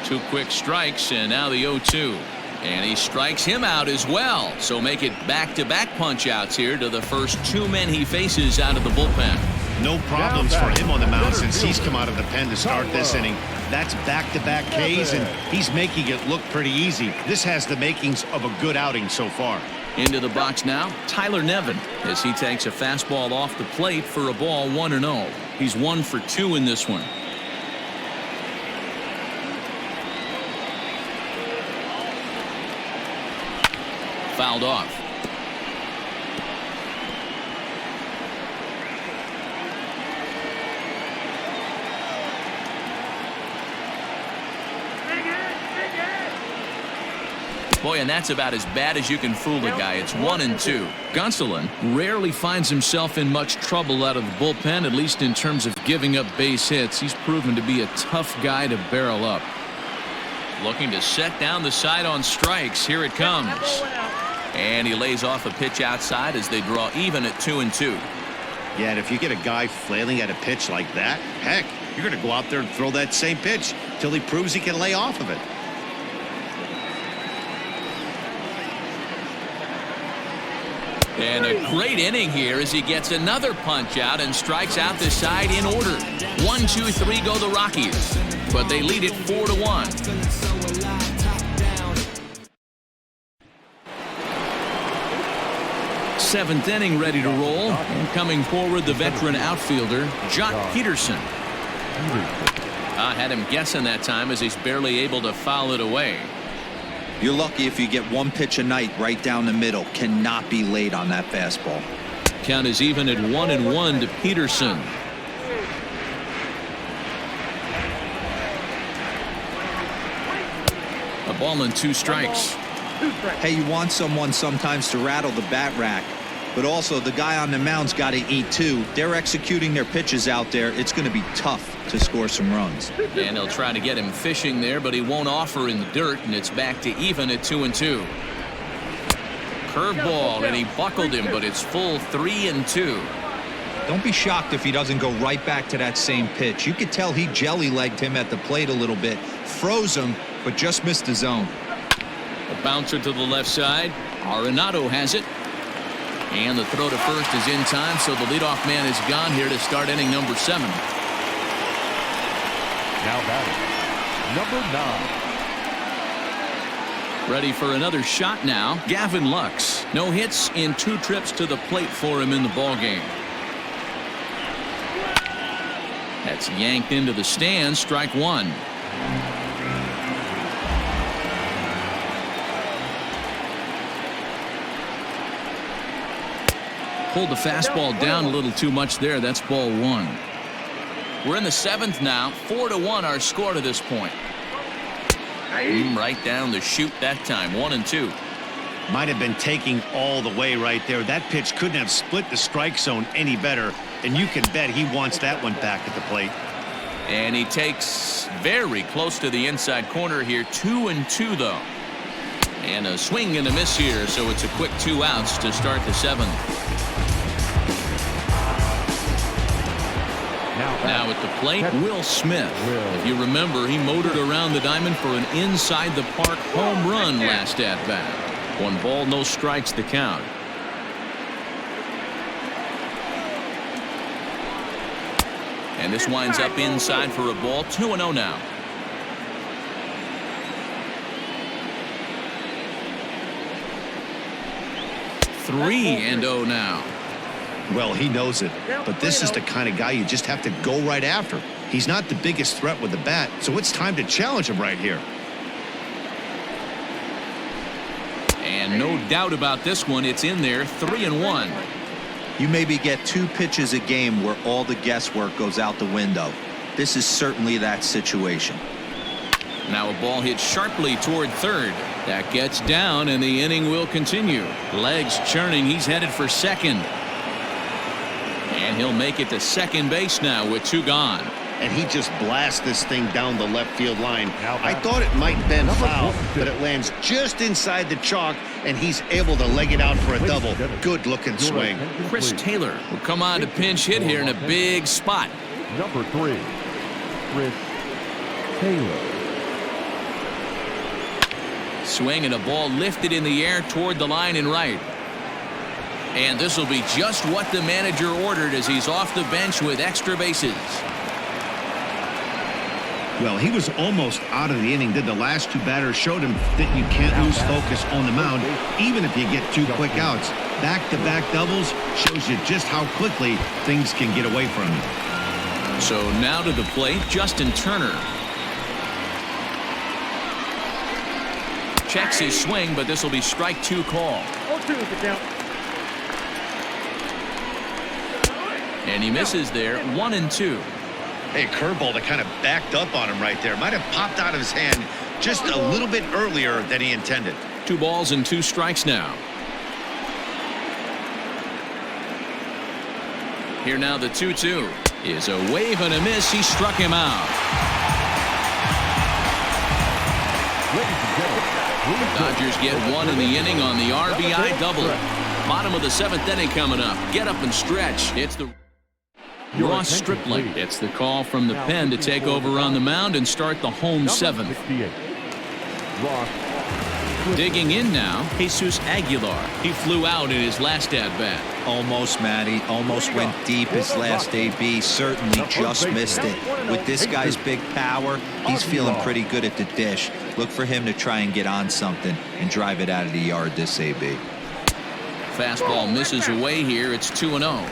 Two quick strikes, and now the 0-2. And he strikes him out as well. So make it back-to-back punch-outs here to the first 2 men he faces out of the bullpen. No problems for him on the mound since he's come out of the pen to start this inning. That's back-to-back Ks, and he's making it look pretty easy. This has the makings of a good outing so far. Into the box now, Tyler Nevin, as he takes a fastball off the plate for a ball 1-0. He's 1 for 2 in this one. Fouled off. Boy, and that's about as bad as you can fool a guy. It's 1-2. Gonsolin rarely finds himself in much trouble out of the bullpen, at least in terms of giving up base hits. He's proven to be a tough guy to barrel up. Looking to set down the side on strikes. Here it comes. And he lays off a pitch outside as they draw even at 2-2. Yeah, and if you get a guy flailing at a pitch like that, heck, you're going to go out there and throw that same pitch till he proves he can lay off of it. And a great inning here as he gets another punch out and strikes out the side in order. 1, 2, 3 go the Rockies, but they lead it 4-1. Seventh inning ready to roll, and coming forward the veteran outfielder Jock Peterson. I had him guessing that time as he's barely able to foul it away. You're lucky if you get one pitch a night right down the middle. Cannot be late on that fastball. Count is even at 1-1 to Peterson. A ball and 2 strikes. Hey, you want someone sometimes to rattle the bat rack, but also the guy on the mound's got to eat too. They're executing their pitches out there. It's going to be tough to score some runs. And they'll try to get him fishing there, but he won't offer in the dirt, and it's back to even at 2-2. Curveball, and he buckled him, but it's full 3-2. Don't be shocked if he doesn't go right back to that same pitch. You could tell he jelly-legged him at the plate a little bit, froze him, but just missed the zone. A bouncer to the left side. Arenado has it. And the throw to first is in time, so the leadoff man is gone here to start inning number 7. Now batting, number 9. Ready for another shot now. Gavin Lux. No hits in 2 trips to the plate for him in the ballgame. That's yanked into the stands. Strike 1. Pulled the fastball down a little too much there. That's ball 1. We're in the 7th now. 4-1 our score to this point. Right down the chute that time. 1-2. Might have been taking all the way right there. That pitch couldn't have split the strike zone any better, and you can bet he wants that one back at the plate. And he takes very close to the inside corner here. 2-2 though. And a swing and a miss here, so it's a quick 2 outs to start the 7th. Now at the plate, Will Smith. If you remember, he motored around the diamond for an inside-the-park home run last at-bat. 1 ball, no strikes the count. And this winds up inside for a ball. 2-0 now. 3-0 now. Well, he knows it, but this is the kind of guy you just have to go right after. He's not the biggest threat with the bat, so it's time to challenge him right here. And no doubt about this one, it's in there. 3-1. You maybe get 2 pitches a game where all the guesswork goes out the window. This is certainly that situation. Now a ball hit sharply toward third. That gets down, and the inning will continue. Legs churning. He's headed for second. And he'll make it to second base now with 2 gone. And he just blasts this thing down the left field line. I thought it might bend foul, but it lands just inside the chalk, and he's able to leg it out for a double. Good looking swing. Chris Taylor will come on to pinch hit here in a big spot. Number 3, Chris Taylor. Swing and a ball lifted in the air toward the line and right. And this will be just what the manager ordered as he's off the bench with extra bases. Well, he was almost out of the inning. Did the last 2 batters showed him that you can't lose focus on the mound, even if you get 2 quick outs. Back-to-back doubles shows you just how quickly things can get away from you. So now to the plate, Justin Turner. Checks his swing, but this will be strike 2 call. 0-2 to count. And he misses there. 1-2. Hey, curveball that kind of backed up on him right there. Might have popped out of his hand just a little bit earlier than he intended. 2 balls and 2 strikes now. Here now the 2-2 is a wave and a miss. He struck him out. The Dodgers get 1 in the inning on the RBI double. Bottom of the 7th inning coming up. Get up and stretch. It's the Ross Stripling. It's the call from the pen to take over on the mound and start the home 7th. Digging in now, Jesus Aguilar. He flew out in his last at-bat. Almost, Matty. Almost went deep his last AB. Certainly just missed it. With this guy's big power, he's feeling pretty good at the dish. Look for him to try and get on something and drive it out of the yard this AB. Fastball misses away here. It's 2-0.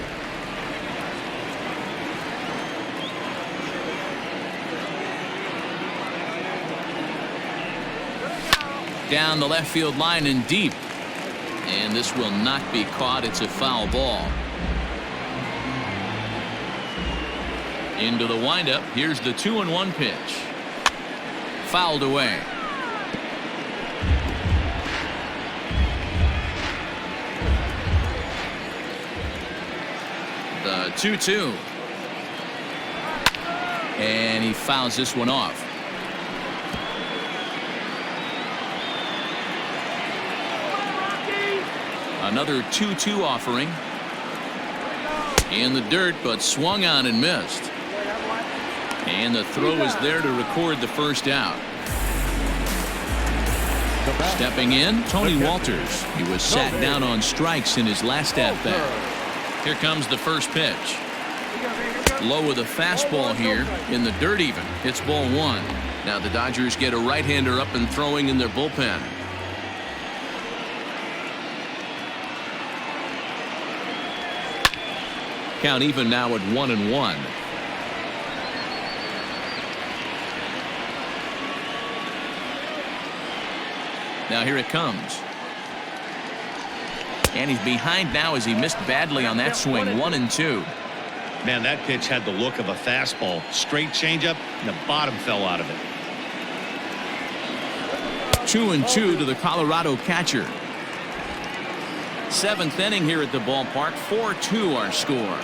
Down the left field line and deep. And this will not be caught. It's a foul ball. Into the windup. Here's the 2-1 pitch. Fouled away. The 2-2. And he fouls this one off. Another 2-2 offering. In the dirt, but swung on and missed. And the throw is there to record the first out. Stepping in, Tony Walters. He was sat down on strikes in his last at-bat. Here comes the first pitch. Low with a fastball here in the dirt even. It's ball 1. Now the Dodgers get a right-hander up and throwing in their bullpen. Count even now at 1-1. Now here it comes. And he's behind now as he missed badly on that swing. 1-2. Man, that pitch had the look of a fastball. Straight changeup, and the bottom fell out of it. 2-2 to the Colorado catcher. 7th inning here at the ballpark. 4-2 our score.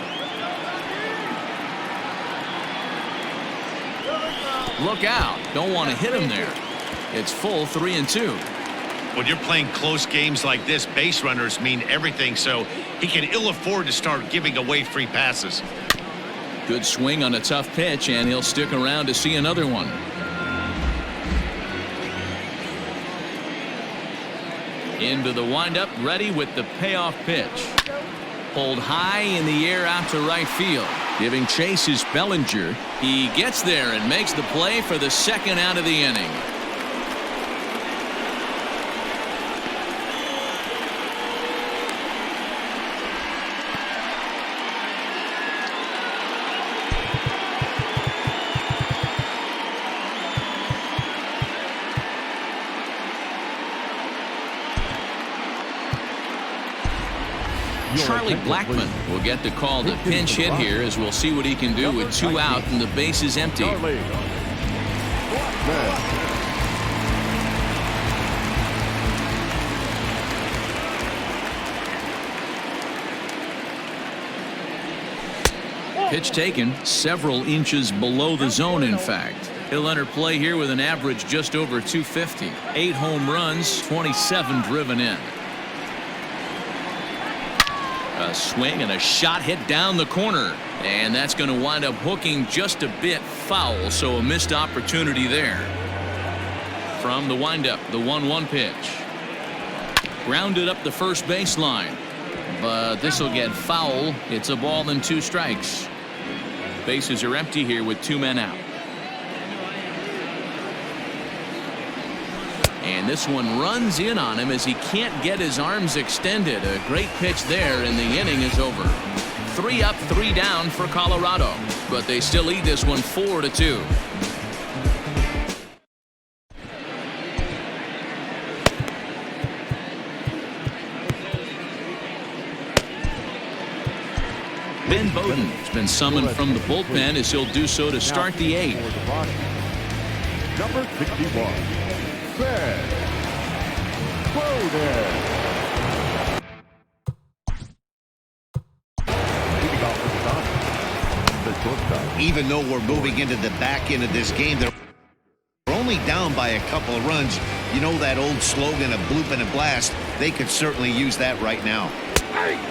Look out. Don't want to hit him there. It's full 3-2. When you're playing close games like this, base runners mean everything, so he can ill afford to start giving away free passes. Good swing on a tough pitch, and he'll stick around to see another one. Into the windup, ready with the payoff pitch. Pulled high in the air out to right field. Giving chase is Bellinger. He gets there and makes the play for the second out of the inning. Charlie Blackmon will get the call to pinch hit here, as we'll see what he can do with 2 out and the base is empty. Pitch taken several inches below the zone, in fact. He'll enter play here with an average just over 250. 8 home runs, 27 driven in. A swing and a shot hit down the corner, and that's going to wind up hooking just a bit foul, so a missed opportunity there. From the windup, the 1-1 pitch. Grounded up the first baseline, but this will get foul. It's a ball and 2 strikes. Bases are empty here with 2 men out. And this one runs in on him as he can't get his arms extended. A great pitch there, and the inning is over. 3 up, 3 down for Colorado, but they still lead this one 4-2. Ben Bowden has been summoned from the bullpen, as he'll do so to start the 8th. Number 61. Ben Bowden. Even though we're moving into the back end of this game, they're only down by a couple of runs. You know that old slogan, a bloop and a blast. They could certainly use that right now.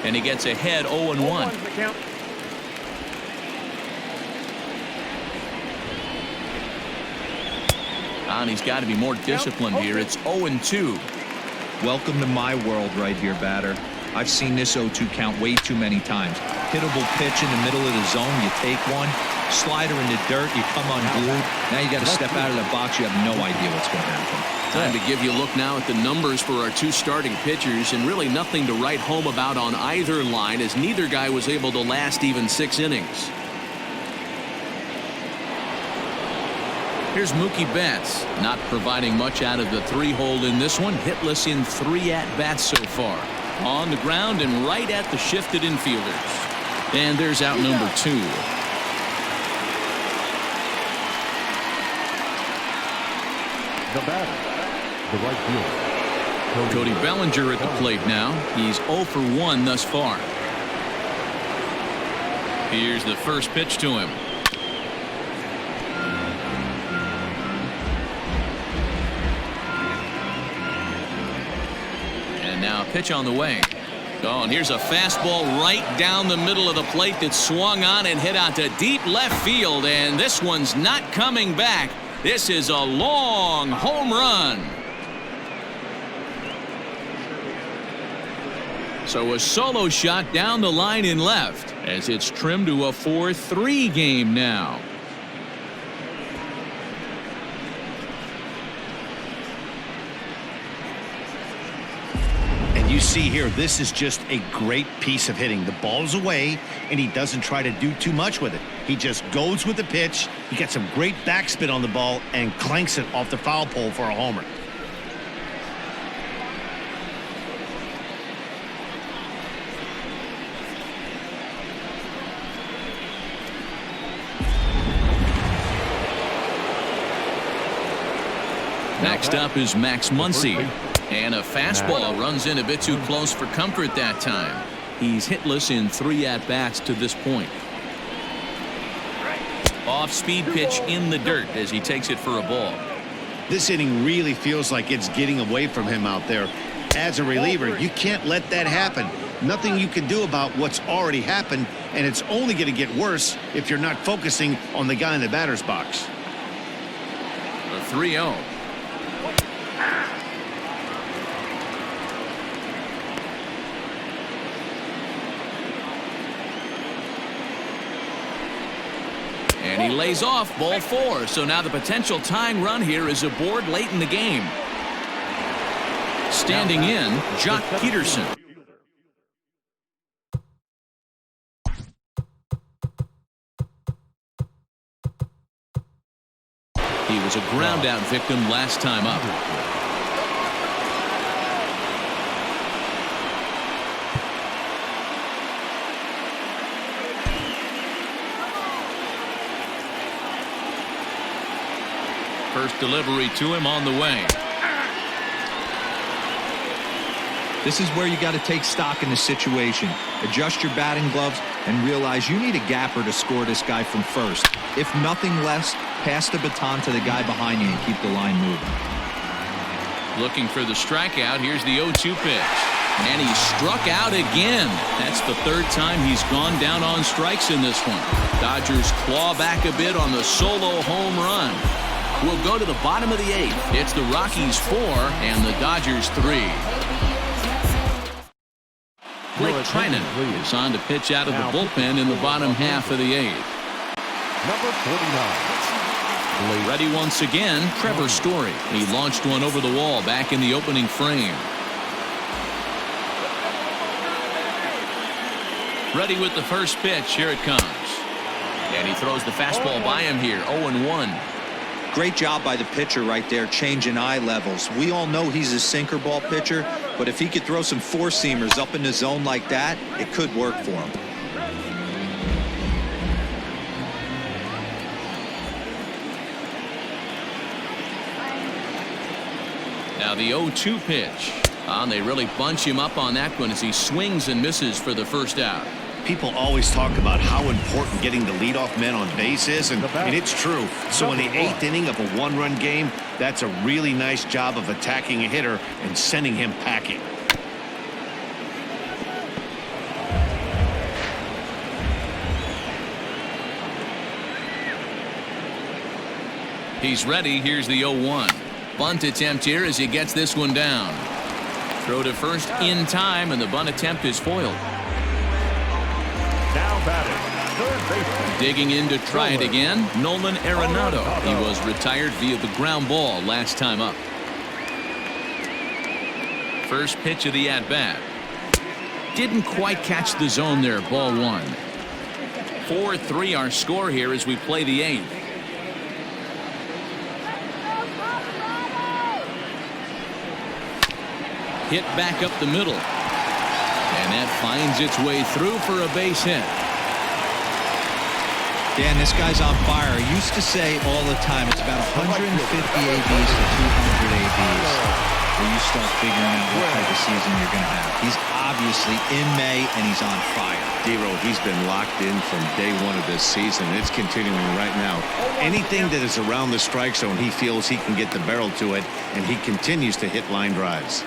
And he gets ahead 0-1. And he's got to be more disciplined here. It's 0-2. Welcome to my world right here, batter. I've seen this 0-2 count way too many times. Hittable pitch in the middle of the zone, you take one. Slider in the dirt, you come unglued. Now you got to step out of the box. You have no idea what's going to happen. Time to give you a look now at the numbers for our 2 starting pitchers, and really nothing to write home about on either line, as neither guy was able to last even 6 innings. Here's Mookie Betts, not providing much out of the 3-hole in this one. Hitless in 3 at-bats so far. On the ground and right at the shifted infielders. And there's out number 2. The batter, the right fielder, Cody Bellinger at the plate now. He's 0 for 1 thus far. Here's the first pitch to him. And now a pitch on the way. Oh, and here's a fastball right down the middle of the plate that swung on and hit out to deep left field, and this one's not coming back. This is a long home run. So a solo shot down the line in left, as it's trimmed to a 4-3 game now. You see here, this is just a great piece of hitting. The ball's away, and he doesn't try to do too much with it. He just goes with the pitch. He gets some great backspin on the ball and clanks it off the foul pole for a homer. Next up is Max Muncie. And a fastball runs in a bit too close for comfort that time. He's hitless in 3 at-bats to this point. Off-speed pitch in the dirt as he takes it for a ball. This inning really feels like it's getting away from him out there. As a reliever, you can't let that happen. Nothing you can do about what's already happened, and it's only going to get worse if you're not focusing on the guy in the batter's box. A 3-0. And he lays off ball 4. So now the potential tying run here is aboard late in the game. Standing in, Jock Peterson. He was a ground out victim last time up. First delivery to him on the way. This is where you got to take stock in the situation. Adjust your batting gloves and realize you need a gapper to score this guy from first. If nothing less, pass the baton to the guy behind you and keep the line moving. Looking for the strikeout. Here's the 0-2 pitch. And he struck out again. That's the 3rd time he's gone down on strikes in this one. Dodgers claw back a bit on the solo home run. We'll go to the bottom of the 8th. It's the Rockies 4 and the Dodgers 3. Blake Trinan is on to pitch out of the bullpen in the bottom half of the 8th. Number 49. Ready once again, Trevor Story. He launched one over the wall back in the opening frame. Ready with the first pitch. Here it comes. And he throws the fastball by him here. 0-1. Great job by the pitcher right there, changing eye levels. We all know he's a sinker ball pitcher, but if he could throw some four-seamers up in the zone like that, it could work for him. Now the 0-2 pitch. They really bunch him up on that one as he swings and misses for the first out. People always talk about how important getting the leadoff man on base is, and it's true. So in the 8th inning of a one-run game, that's a really nice job of attacking a hitter and sending him packing. He's ready. Here's the 0-1. Bunt attempt here as he gets this one down. Throw to first in time, and the bunt attempt is foiled. Now batting, third baseman. Digging in to try it again, Nolan Arenado. He was retired via the ground ball last time up. First pitch of the at-bat. Didn't quite catch the zone there, ball 1. 4-3 our score here as we play the 8th. Hit back up the middle. And that finds its way through for a base hit. Dan, this guy's on fire. I used to say all the time it's about 150 ABs to 200 ABs where you start figuring out what type of season you're going to have. He's obviously in May and he's on fire. D-Row, he's been locked in from day 1 of this season. It's continuing right now. Anything that is around the strike zone, he feels he can get the barrel to it, and he continues to hit line drives.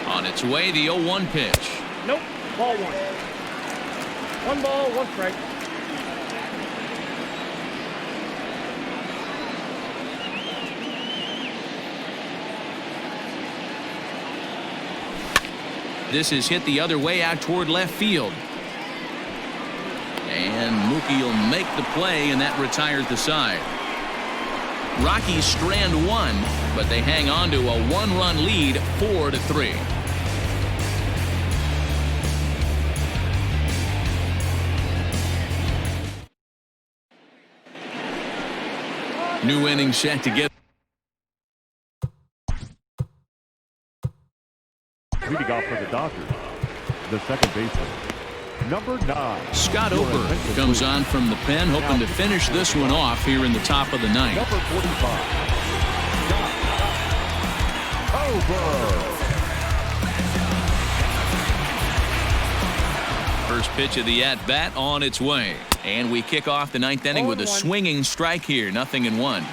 On its way, the 0-1 pitch. Nope. Ball 1. 1 ball, 1 strike. This is hit the other way out toward left field. And Mookie will make the play, and that retires the side. Rockies strand 1, but they hang on to a 1-run lead, 4-3. New inning set to get. Leading off for the Dodgers, the second baseman, number 9. Scott Oberg comes on from the pen, hoping to finish this one off here in the top of the 9th. Number 45, Oberg. First pitch of the at-bat on its way. And we kick off the 9th inning with a swinging strike here, 0-1.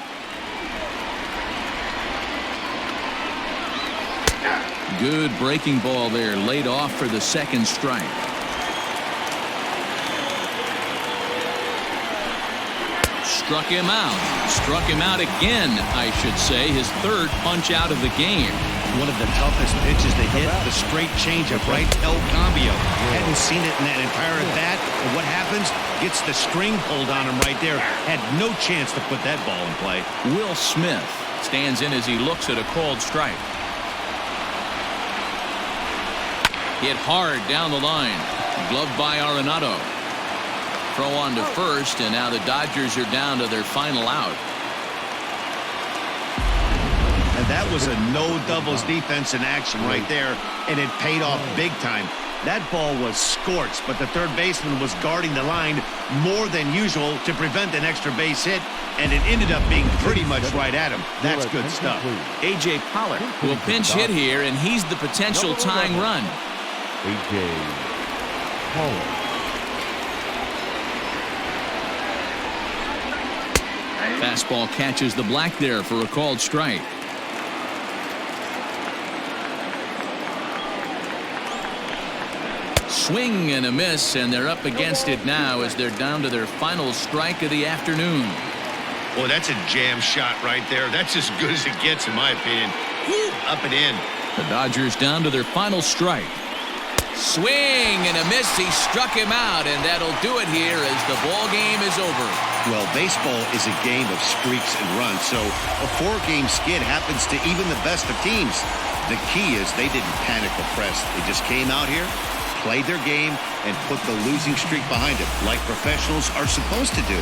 Good breaking ball there, laid off for the second strike. struck him out. Struck him out again, I should say. His third punch out of the game. One of the toughest pitches to hit, the straight changeup, right? El Cambio. Hadn't seen it in that entire at bat. And what happens? Gets the string pulled on him right there. Had no chance to put that ball in play. Will Smith stands in as he looks at a called strike. Hit hard down the line. Gloved by Arenado. Throw on to first, and now the Dodgers are down to their final out. And that was a no doubles defense in action right there, and it paid off big time. That ball was scorched, but the third baseman was guarding the line more than usual to prevent an extra base hit, and it ended up being pretty much right at him. That's good stuff. A.J. Pollock will pinch hit here, and he's the potential tying run. A.J. Pollock. Fastball catches the black there for a called strike. Swing and a miss, and they're up against it now as they're down to their final strike of the afternoon. Boy, that's a jam shot right there. That's as good as it gets, in my opinion. Woo, up and in. The Dodgers down to their final strike. Swing and a miss. He struck him out, and that'll do it here as the ball game is over. Well, baseball is a game of streaks and runs, so a 4-game skid happens to even the best of teams. The key is they didn't panic or press. They just came out here, played their game, and put the losing streak behind it, like professionals are supposed to do.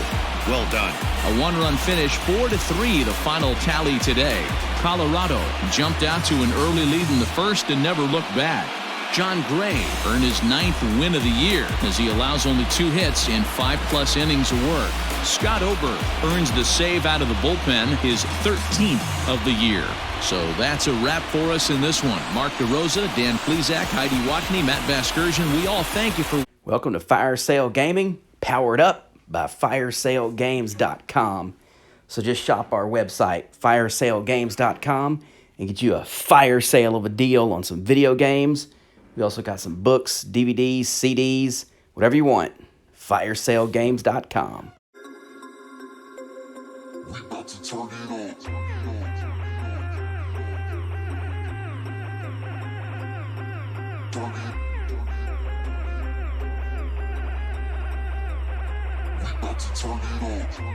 Well done. A one-run finish, 4-3, the final tally today. Colorado jumped out to an early lead in the first and never looked back. John Gray earned his 9th win of the year as he allows only 2 hits in 5+ innings of work. Scott Ober earns the save out of the bullpen, his 13th of the year. So that's a wrap for us in this one. Mark DeRosa, Dan Plesac, Heidi Watney, Matt Vasgersian, we all thank you for... Welcome to Fire Sale Gaming, powered up by firesalegames.com. So just shop our website, firesalegames.com, and get you a fire sale of a deal on some video games. We also got some books, DVDs, CDs, whatever you want. firesalegames.com. We about to turn it on. We about to turn it on.